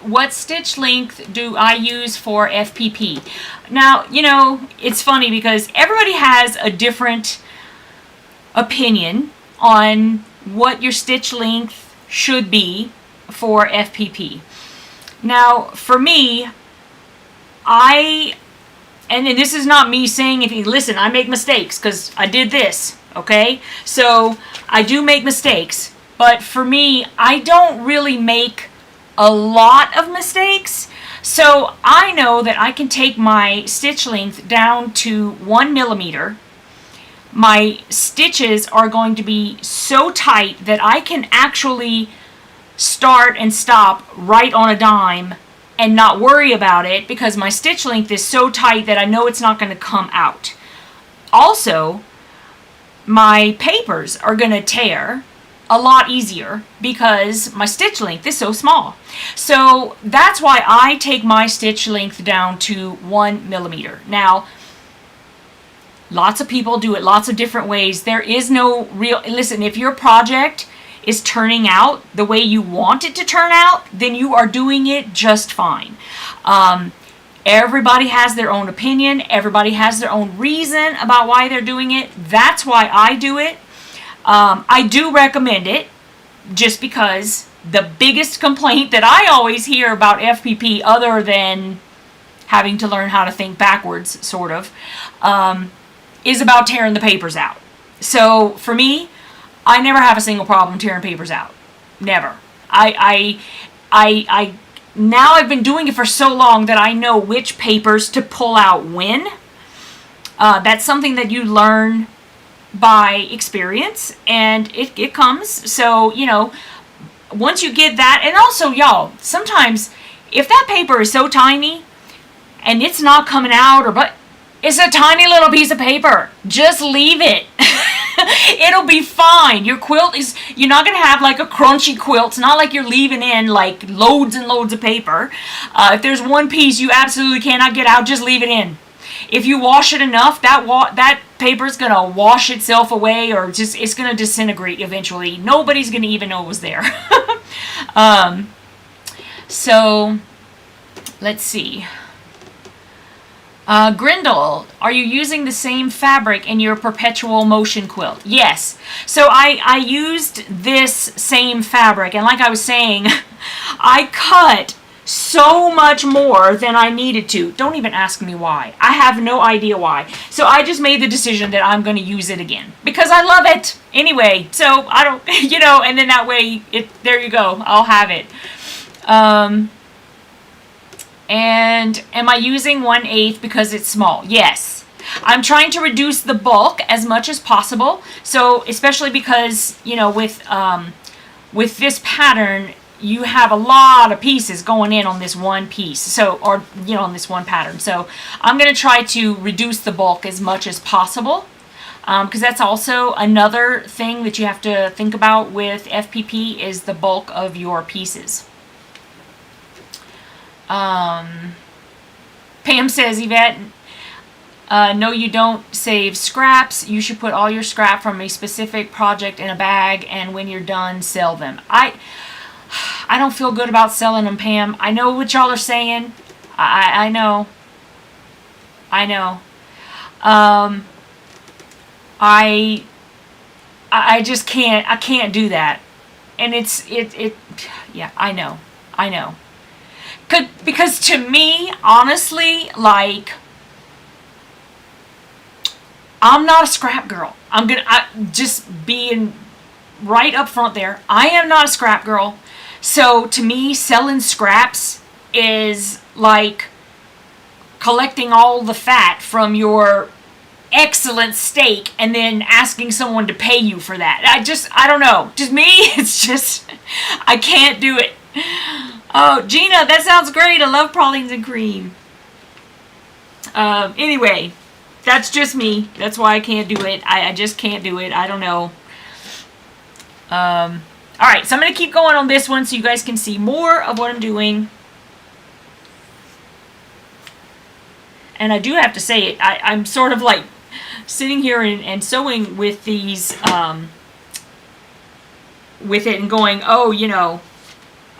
Speaker 2: What stitch length do I use for FPP? Now, you know, it's funny because everybody has a different opinion on what your stitch length should be for FPP. Now, for me, and this is not me saying, if you listen, I make mistakes because I did this, okay? So I do make mistakes, but for me, I don't really make a lot of mistakes. So I know that I can take my stitch length down to 1 millimeter. My stitches are going to be so tight that I can actually start and stop right on a dime and not worry about it because my stitch length is so tight that I know it's not going to come out. Also, my papers are going to tear a lot easier because my stitch length is so small. So that's why I take my stitch length down to 1 millimeter. Now, lots of people do it lots of different ways. There is no real, listen, if your project is turning out the way you want it to turn out, then you are doing it just fine. Everybody has their own opinion. Everybody has their own reason about why they're doing it. That's why I do it. I do recommend it just because the biggest complaint that I always hear about FPP, other than having to learn how to think backwards, sort of, is about tearing the papers out. So for me, I never have a single problem tearing papers out. Never. Now I've been doing it for so long that I know which papers to pull out when. That's something that you learn by experience, and it comes. So, you know, once you get that, and also, y'all, sometimes if that paper is so tiny and it's not coming out, but it's a tiny little piece of paper, just leave it. It'll be fine. Your quilt you're not going to have like a crunchy quilt. It's not like you're leaving in like loads and loads of paper. If there's one piece you absolutely cannot get out, just leave it in. If you wash it enough, that paper's going to wash itself away, or just it's going to disintegrate eventually. Nobody's going to even know it was there. So, let's see. Grindle, are you using the same fabric in your perpetual motion quilt? Yes. So I used this same fabric, and like I was saying, I cut so much more than I needed to. Don't even ask me why. I have no idea why. So I just made the decision that I'm going to use it again because I love it anyway. So I don't, you know, and then that way, there you go. I'll have it. And am I using 1/8 because it's small? Yes. I'm trying to reduce the bulk as much as possible. So especially because, you know, with this pattern, you have a lot of pieces going in on this one piece. So, or, you know, on this one pattern. So I'm going to try to reduce the bulk as much as possible. Because that's also another thing that you have to think about with FPP is the bulk of your pieces. Pam says, Yvette, no, you don't save scraps. You should put all your scrap from a specific project in a bag, and when you're done, sell them. I don't feel good about selling them, Pam. I know what y'all are saying. I know. I know. I just can't. I can't do that. And yeah, I know. I know. Because to me, honestly, like, I'm not a scrap girl. I just being right up front there. I am not a scrap girl. So to me, selling scraps is like collecting all the fat from your excellent steak and then asking someone to pay you for that. I don't know. Just me, it's just, I can't do it. Oh, Gina, that sounds great. I love pralines and cream. Anyway, that's just me. That's why I can't do it. I just can't do it. I don't know. Alright, so I'm going to keep going on this one so you guys can see more of what I'm doing. And I do have to say it. I'm sort of like sitting here and sewing with these, with it and going, oh, you know,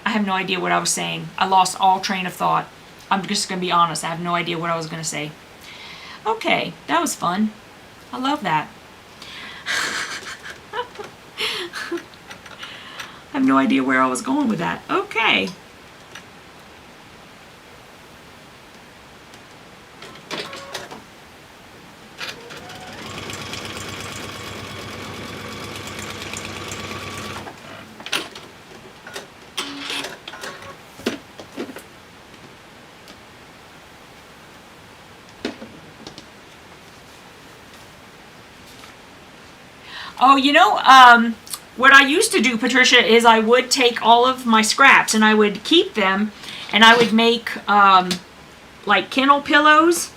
Speaker 2: I have no idea what I was saying. I lost all train of thought. I'm just going to be honest. I have no idea what I was going to say. Okay, that was fun. I love that. I have no idea where I was going with that. Okay. Oh, you know, what I used to do, Patricia, is I would take all of my scraps and I would keep them and I would make like kennel pillows.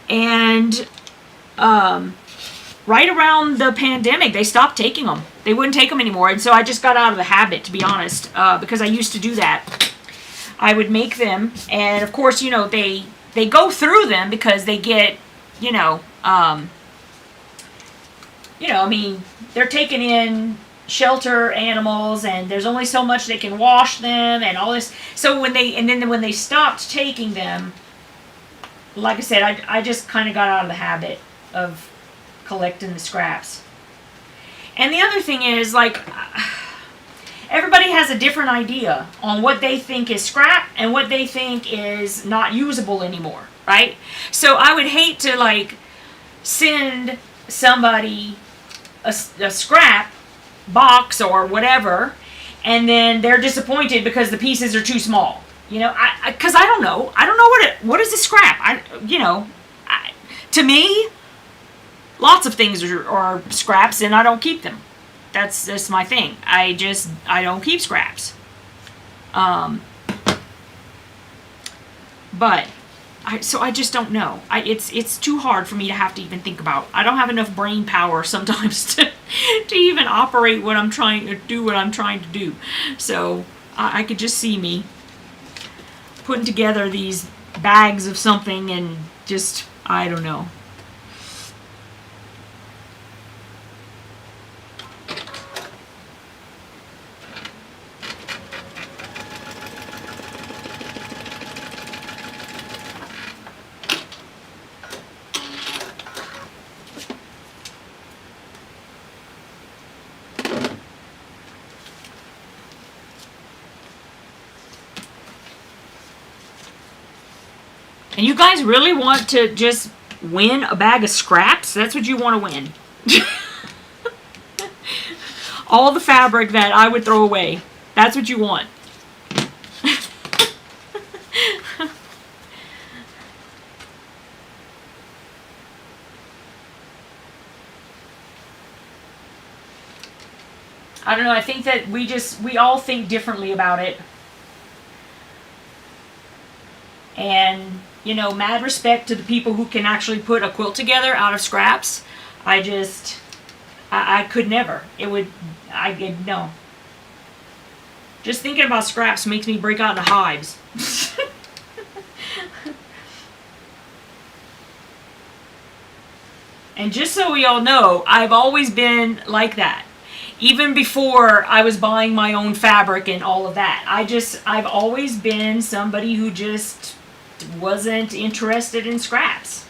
Speaker 2: And right around the pandemic, they stopped taking them. They wouldn't take them anymore. And so I just got out of the habit, to be honest, because I used to do that. I would make them, and of course, you know, they go through them because they get, you know, I mean, they're taking in shelter animals, and there's only so much they can wash them, and all this. So when they stopped taking them, like I said, I just kind of got out of the habit of collecting the scraps. And the other thing is, like, everybody has a different idea on what they think is scrap and what they think is not usable anymore, right? So I would hate to, like, send somebody a scrap box or whatever, and then they're disappointed because the pieces are too small. You know, because I don't know. I don't know what is a scrap. To me, lots of things are scraps, and I don't keep them. That's my thing. I don't keep scraps. But so I just don't know. It's too hard for me to have to even think about. I don't have enough brain power sometimes to even operate what I'm trying to do. What I'm trying to do. So I could just see me putting together these bags of something and just, I don't know. And you guys really want to just win a bag of scraps? That's what you want to win. All the fabric that I would throw away. That's what you want. I don't know, I think that we all think differently about it. And, you know, mad respect to the people who can actually put a quilt together out of scraps. I could never. No. Just thinking about scraps makes me break out into hives. And just so we all know, I've always been like that. Even before I was buying my own fabric and all of that. I've always been somebody who just wasn't interested in scraps.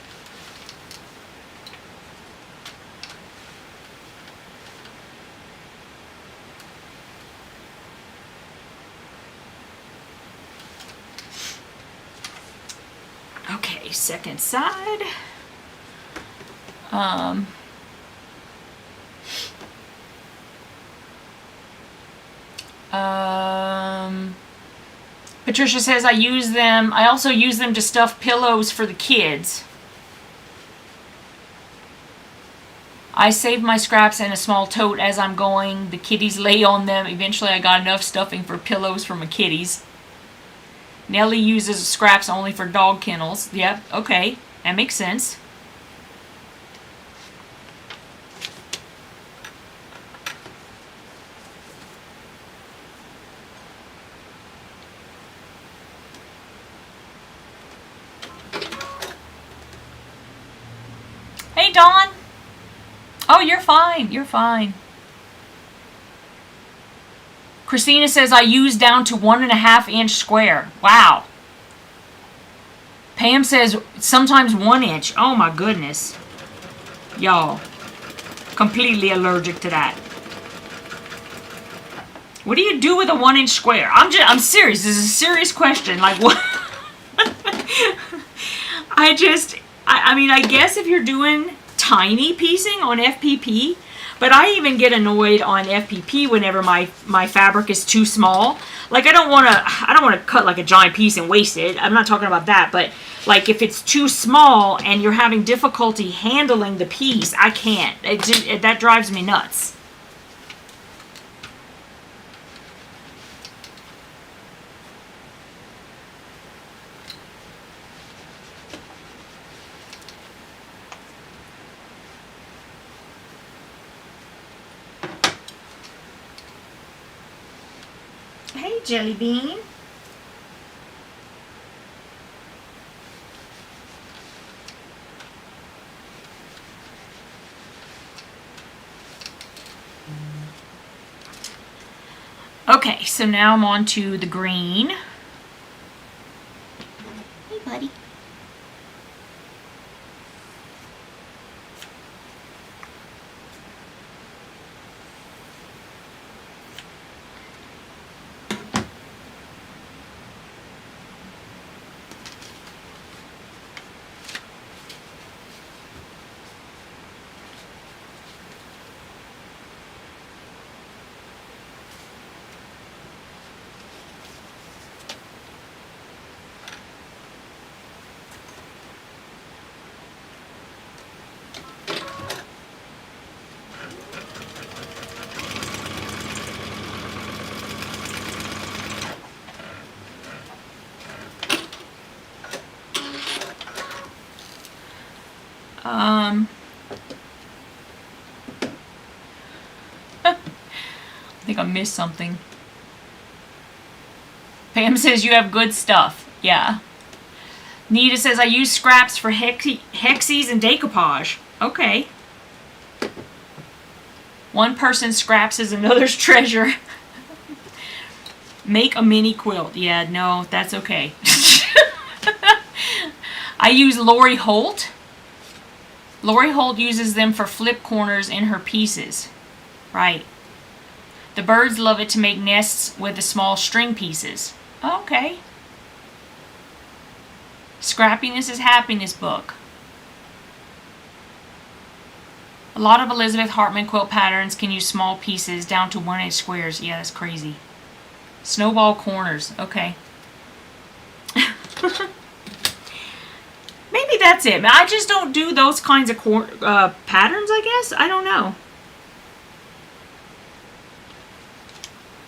Speaker 2: Okay, second side. Patricia says I also use them to stuff pillows for the kids. I save my scraps in a small tote as I'm going. The kitties lay on them. Eventually I got enough stuffing for pillows for my kitties. Nellie uses scraps only for dog kennels. Yep, okay. That makes sense. Hey, Dawn. Oh, you're fine. You're fine. Christina says I use down to 1.5 inch square. Wow. Pam says sometimes 1 inch. Oh my goodness. Y'all. Completely allergic to that. What do you do with a 1 inch square? I'm serious. This is a serious question. Like what? I mean, I guess if you're doing tiny piecing on FPP, but I even get annoyed on FPP whenever my fabric is too small. Like I don't want to cut like a giant piece and waste it. I'm not talking about that, but like if it's too small and you're having difficulty handling the piece, I can't. That drives me nuts. Hey, Jellybean. Okay, so now I'm on to the green. Hey, buddy. I think I missed something. Pam says you have good stuff. Yeah. Nita says I use scraps for hexies and decoupage. Okay. One person's scraps is another's treasure. Make a mini quilt. Yeah, no, that's okay. I use Lori Holt. Lori Holt uses them for flip corners in her pieces. Right. The birds love it to make nests with the small string pieces. Okay. Scrappiness is Happiness book. A lot of Elizabeth Hartman quilt patterns can use small pieces down to 1-inch squares. Yeah, that's crazy. Snowball corners. Okay. Maybe that's it. I just don't do those kinds of patterns, I guess. I don't know.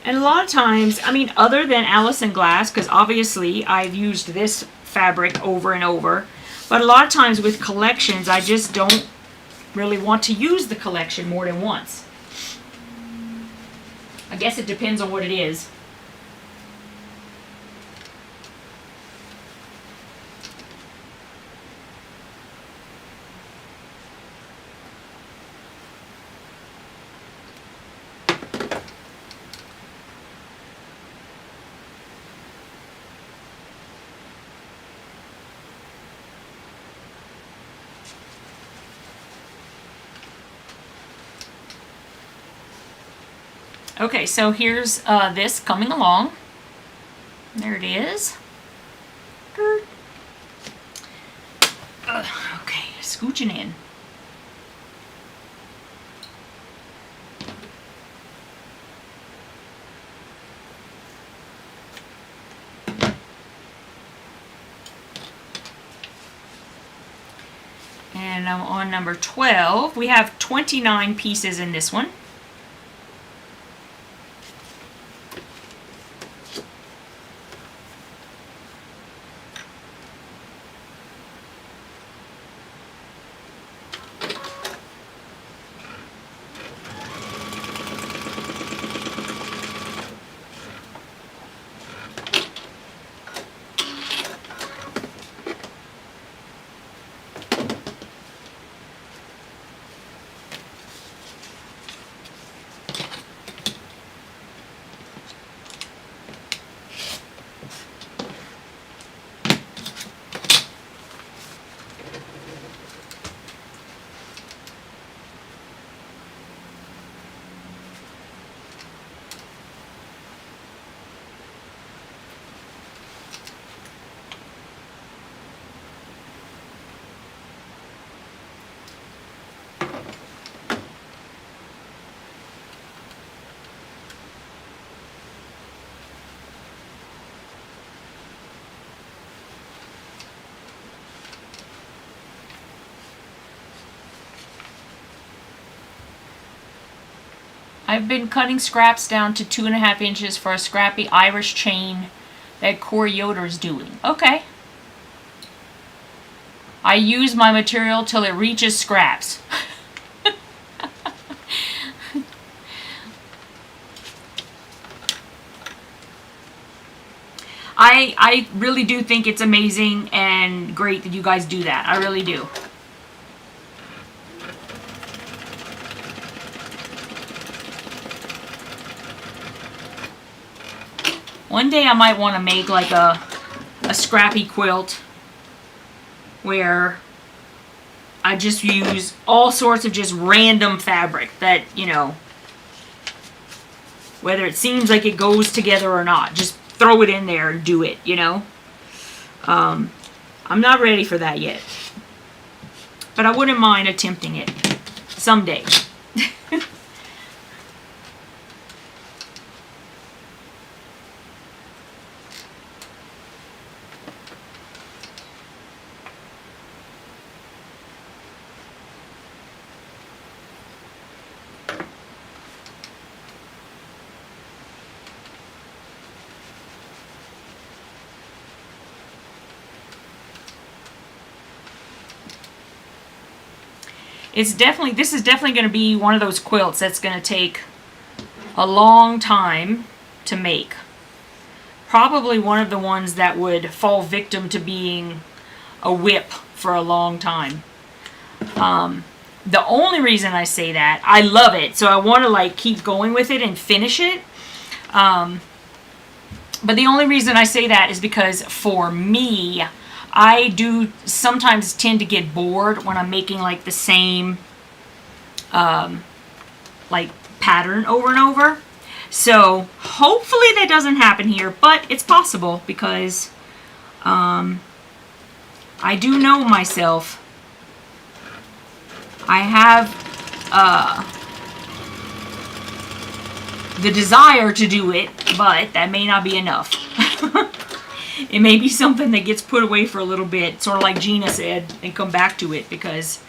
Speaker 2: And a lot of times, I mean, other than Allison Glass, because obviously I've used this fabric over and over, but a lot of times with collections, I just don't really want to use the collection more than once. I guess it depends on what it is. Okay, so here's this coming along. There it is. Okay, scooching in. And I'm on number 12. We have 29 pieces in this one. I've been cutting scraps down to 2.5 inches for a scrappy Irish chain that Corey Yoder's doing. Okay. I use my material till it reaches scraps. I really do think it's amazing and great that you guys do that. I really do. One day I might want to make like a scrappy quilt where I just use all sorts of just random fabric that, you know, whether it seems like it goes together or not, just throw it in there and do it, you know. I'm not ready for that yet, but I wouldn't mind attempting it someday. This is definitely going to be one of those quilts that's going to take a long time to make. Probably one of the ones that would fall victim to being a whip for a long time. The only reason I say that, I love it, so I want to like keep going with it and finish it. But the only reason I say that is because for me, I do sometimes tend to get bored when I'm making like the same like pattern over and over. So hopefully that doesn't happen here, but it's possible because I do know myself. I have the desire to do it, but that may not be enough. It may be something that gets put away for a little bit, sort of like Gina said, and come back to it, because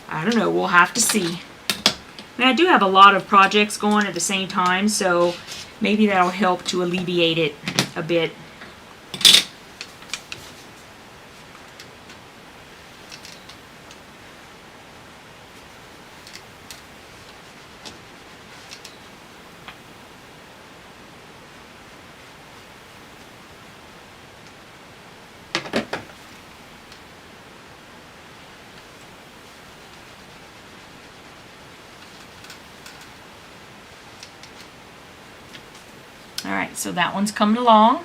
Speaker 2: I don't know, we'll have to see. And I do have a lot of projects going at the same time, so maybe that'll help to alleviate it a bit. Alright, so that one's coming along.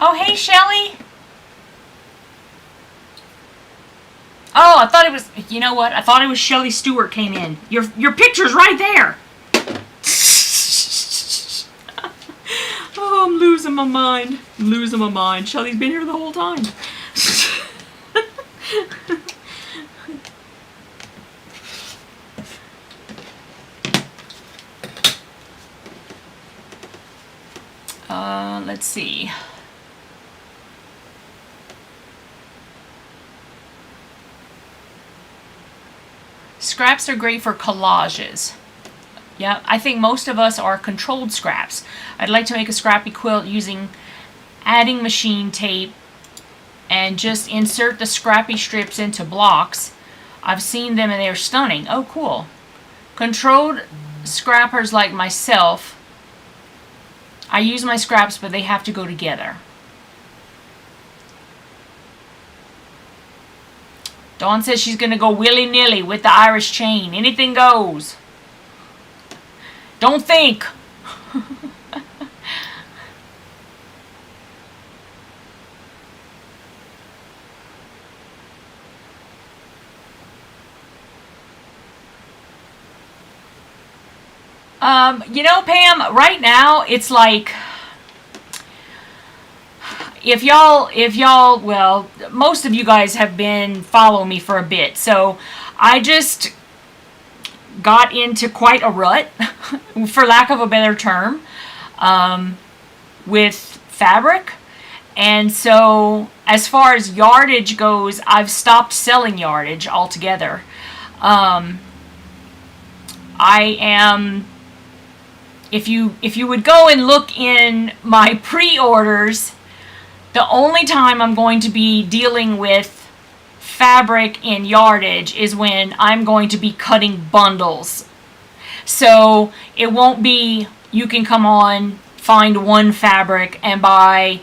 Speaker 2: Oh, hey, Shelly. Oh, I thought it was, you know what? I thought it was Shelly Stewart came in. Your picture's right there. Oh, I'm losing my mind. I'm losing my mind. Shelly's been here the whole time. Let's see. Scraps are great for collages. Yeah, I think most of us are controlled scraps. I'd like to make a scrappy quilt using adding machine tape and just insert the scrappy strips into blocks. I've seen them and they're stunning. Oh, cool. Controlled scrappers like myself, I use my scraps, but they have to go together. Dawn says she's going to go willy-nilly with the Irish chain. Anything goes. Don't think. You know, Pam, right now it's like, if y'all, well, most of you guys have been following me for a bit, so I just got into quite a rut, for lack of a better term, with fabric. And so as far as yardage goes, I've stopped selling yardage altogether. I am if you would go and look in my pre-orders, the only time I'm going to be dealing with fabric in yardage is when I'm going to be cutting bundles. So it won't be you can come on, find one fabric and buy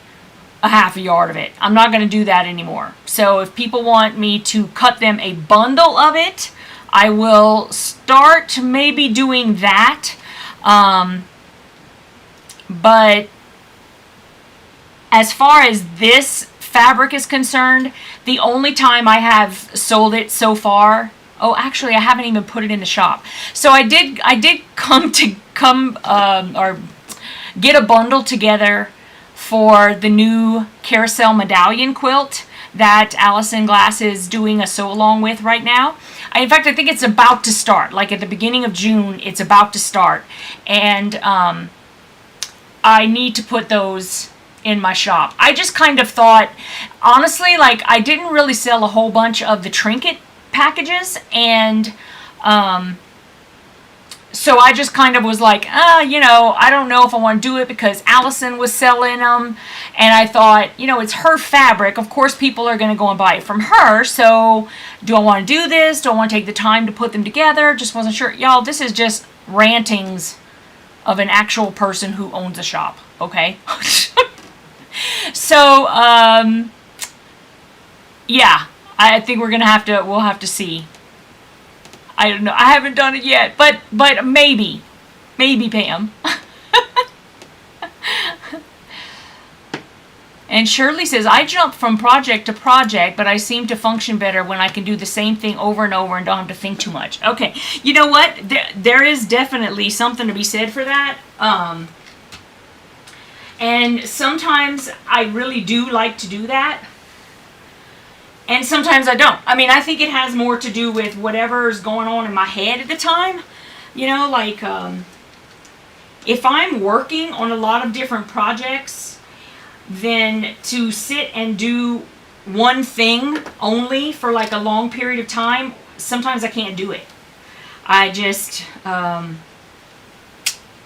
Speaker 2: a half a yard of it. I'm not going to do that anymore. So if people want me to cut them a bundle of it, I will start maybe doing that. But as far as this fabric is concerned, the only time I have sold it so far, oh, actually I haven't even put it in the shop. So I did come or get a bundle together for the new carousel medallion quilt that Allison Glass is doing a sew along with right now. In fact, I think it's about to start. Like at the beginning of June, it's about to start. And I need to put those in my shop. I just kind of thought, honestly, like I didn't really sell a whole bunch of the trinket packages, and so I just kind of was like, you know, I don't know if I want to do it because Allison was selling them, and I thought, you know, it's her fabric. Of course people are going to go and buy it from her, so do I want to do this? Do I want to take the time to put them together? Just wasn't sure. Y'all, this is just rantings of an actual person who owns a shop, okay? So, yeah, I think we'll have to see. I don't know. I haven't done it yet, but maybe, Pam. And Shirley says, I jump from project to project, but I seem to function better when I can do the same thing over and over and don't have to think too much. Okay, you know what? There is definitely something to be said for that. And sometimes I really do like to do that. And sometimes I don't. I mean, I think it has more to do with whatever's going on in my head at the time. You know, like, if I'm working on a lot of different projects, then to sit and do one thing only for like a long period of time, sometimes I can't do it. I just,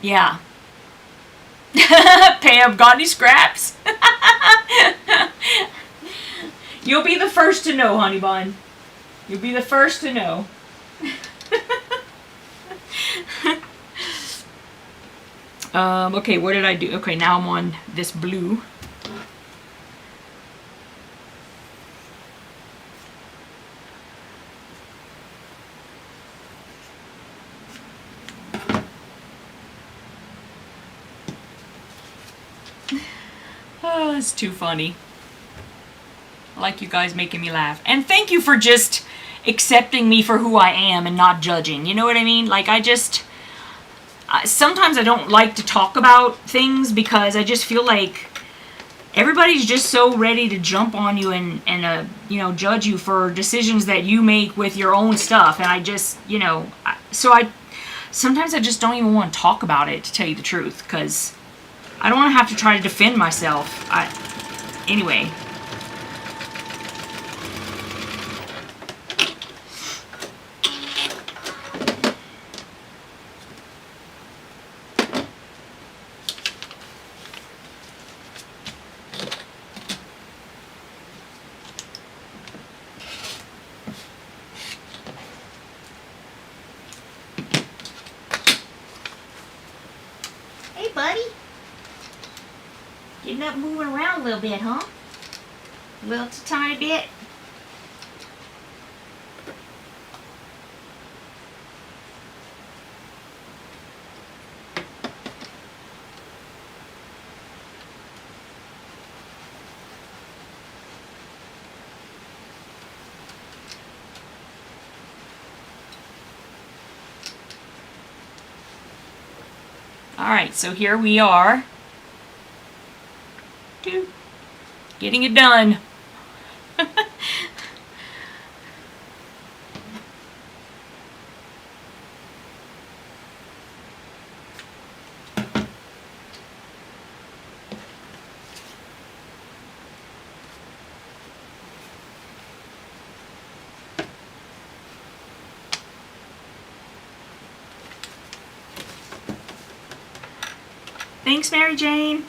Speaker 2: yeah. Pam, got any scraps? You'll be the first to know, honey bun. You'll be the first to know. Okay, what did I do? Okay, now I'm on this blue. Oh, it's too funny. I like you guys making me laugh. And thank you for just accepting me for who I am and not judging. You know what I mean? Like, sometimes I don't like to talk about things because I just feel like everybody's just so ready to jump on you and you know, judge you for decisions that you make with your own stuff. And I just, you know, sometimes I just don't even want to talk about it, to tell you the truth, because I don't want to have to try to defend myself. Anyway.
Speaker 1: Hey, buddy. Getting up, moving around a little bit, huh? A little tiny bit.
Speaker 2: Alright, so here we are. Getting it done. Thanks, Mary Jane.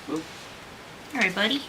Speaker 2: All right, buddy.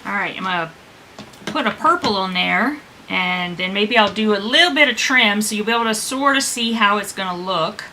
Speaker 2: Alright, I'm going to put a purple on there, and then maybe I'll do a little bit of trim so you'll be able to sort of see how it's going to look.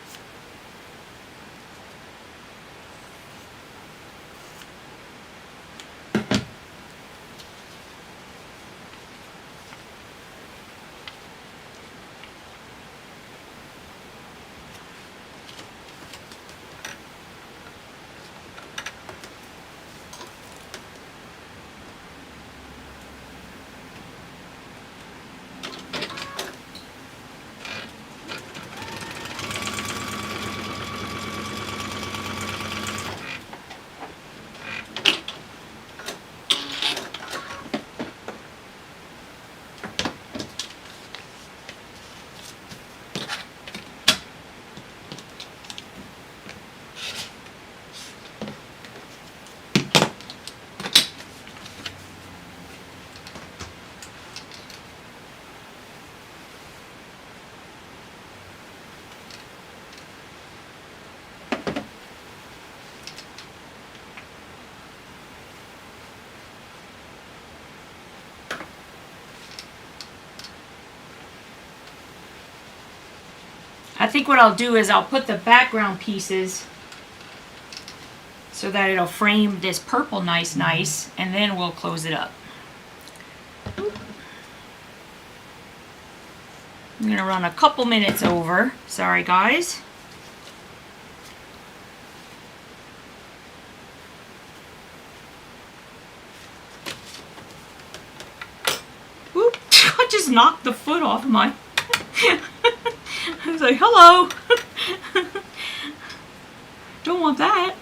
Speaker 2: I think what I'll do is I'll put the background pieces so that it'll frame this purple nice, and then we'll close it up. I'm going to run a couple minutes over. Sorry, guys. Whoop! I just knocked the foot off my... I was like, hello! Don't want that.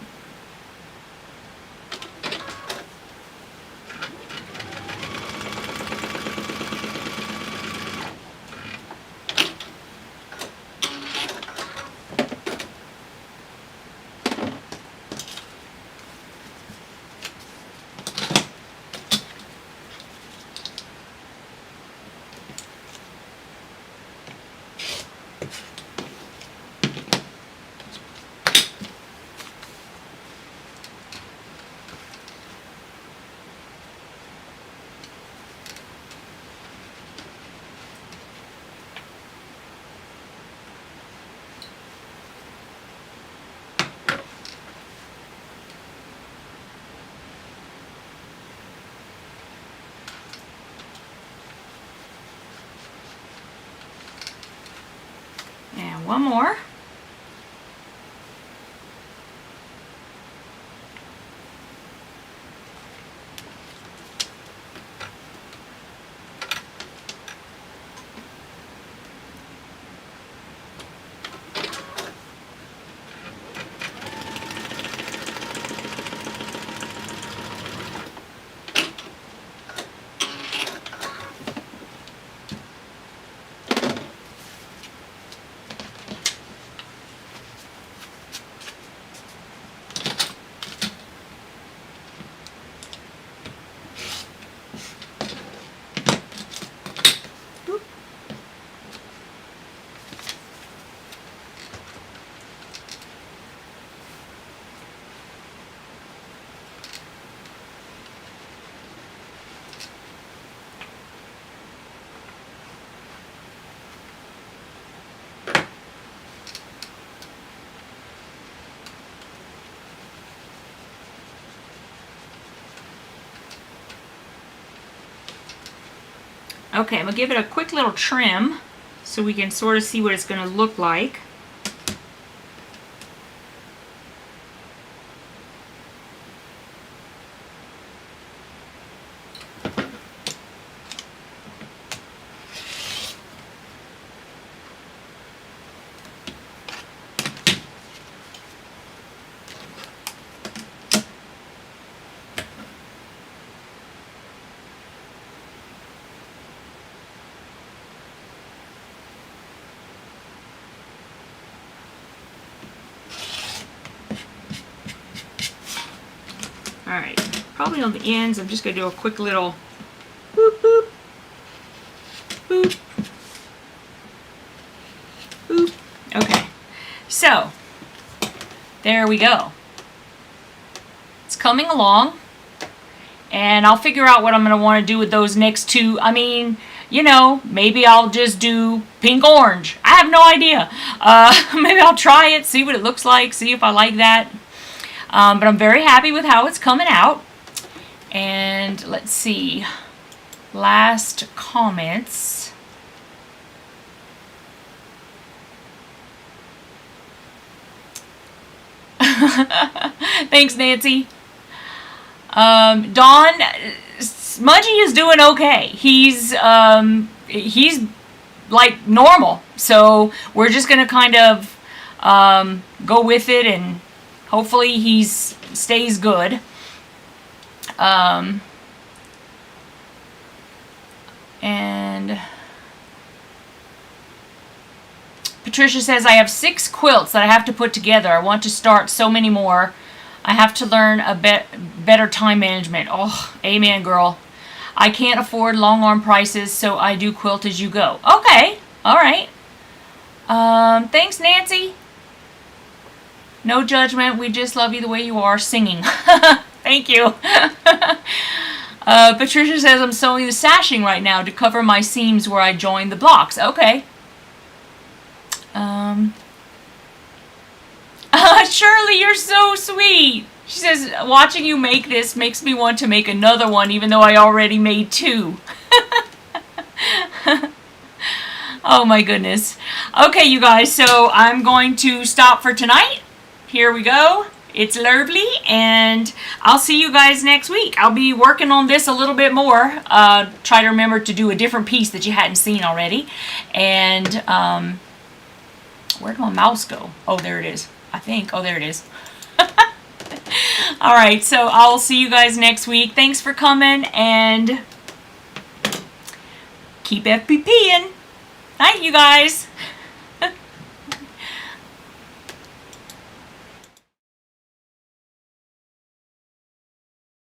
Speaker 2: one more. Okay, I'm going to give it a quick little trim so we can sort of see what it's going to look like. Alright, probably on the ends, I'm just going to do a quick little boop, boop, boop, boop. Okay, so there we go. It's coming along, and I'll figure out what I'm going to want to do with those next two. I mean, you know, maybe I'll just do pink-orange. I have no idea. Maybe I'll try it, see what it looks like, see if I like that. But I'm very happy with how it's coming out. And let's see. Last comments. Thanks, Nancy. Dawn, Smudgy is doing okay. He's like normal. So we're just going to kind of go with it, and hopefully he stays good. And Patricia says, I have 6 quilts that I have to put together. I want to start so many more. I have to learn a better time management. Oh, amen, girl. I can't afford long arm prices, so I do quilt as you go. Okay, all right. Thanks, Nancy. No judgment. We just love you the way you are singing. Thank you. Patricia says, I'm sewing the sashing right now to cover my seams where I joined the blocks. Okay. Shirley, you're so sweet. She says, watching you make this makes me want to make another one, even though I already made 2. Oh my goodness. Okay, you guys, so I'm going to stop for tonight. Here we go. It's lovely, and I'll see you guys next week. I'll be working on this a little bit more. Try to remember to do a different piece that you hadn't seen already. And where'd my mouse go? Oh, there it is. I think. Oh, there it is. All right, so I'll see you guys next week. Thanks for coming, and keep FPPing. Night, you guys.